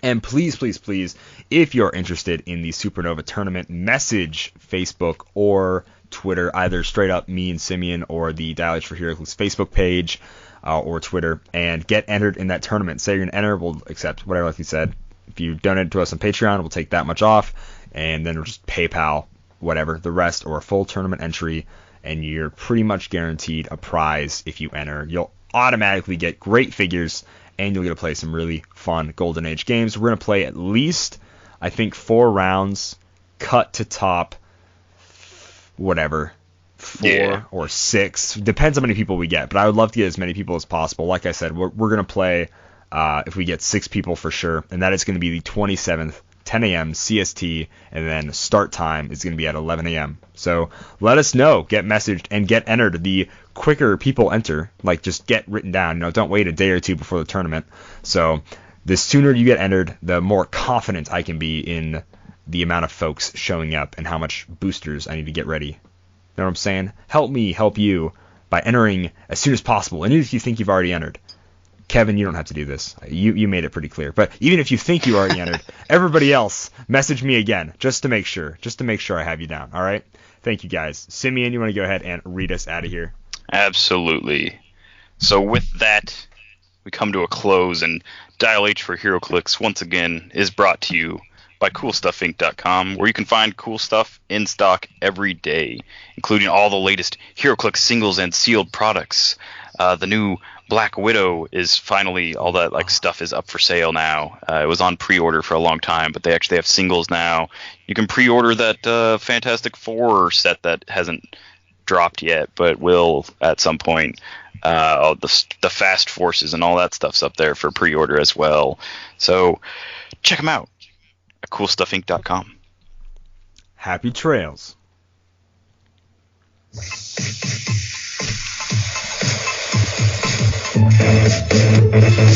And please, please, please, if you're interested in the Supernova Tournament, message Facebook or Twitter, either straight up me and Simeon or the Dialh for Heroclix Facebook page or Twitter, and get entered in that tournament. Say you're going to enter, we'll accept whatever, like you said. If you donate to us on Patreon, we'll take that much off, and then we'll just PayPal, whatever, the rest, or a full tournament entry, and you're pretty much guaranteed a prize if you enter. You'll automatically get great figures, and you'll get to play some really fun Golden Age games. We're going to play at least, I think, 4 rounds, cut to top, whatever, 4 or 6. Depends how many people we get, but I would love to get as many people as possible. Like I said, we're going to play if we get 6 people for sure, and that is going to be the 27th, 10 a.m. CST, and then start time is going to be at 11 a.m. So let us know, get messaged, and get entered. The quicker people enter, like just get written down, don't wait a day or 2 before the tournament. So the sooner you get entered, the more confident I can be in the amount of folks showing up and how much boosters I need to get ready. You know what I'm saying? Help me help you by entering as soon as possible, and even if you think you've already entered. Kevin, you don't have to do this. You made it pretty clear. But even if you think you already entered, everybody else, message me again, just to make sure I have you down. All right? Thank you, guys. Simeon, you want to go ahead and read us out of here?
Absolutely. So with that, we come to a close, and Dial H for Heroclix once again is brought to you by CoolStuffInc.com, where you can find cool stuff in stock every day, including all the latest Heroclix singles and sealed products. The new Black Widow is finally, all that stuff is up for sale now. It was on pre-order for a long time, but they actually have singles now. You can pre-order that Fantastic Four set that hasn't dropped yet, but will at some point. The Fast Forces and all that stuff's up there for pre-order as well. So check them out at CoolStuffInc.com.
Happy trails.
Thank you.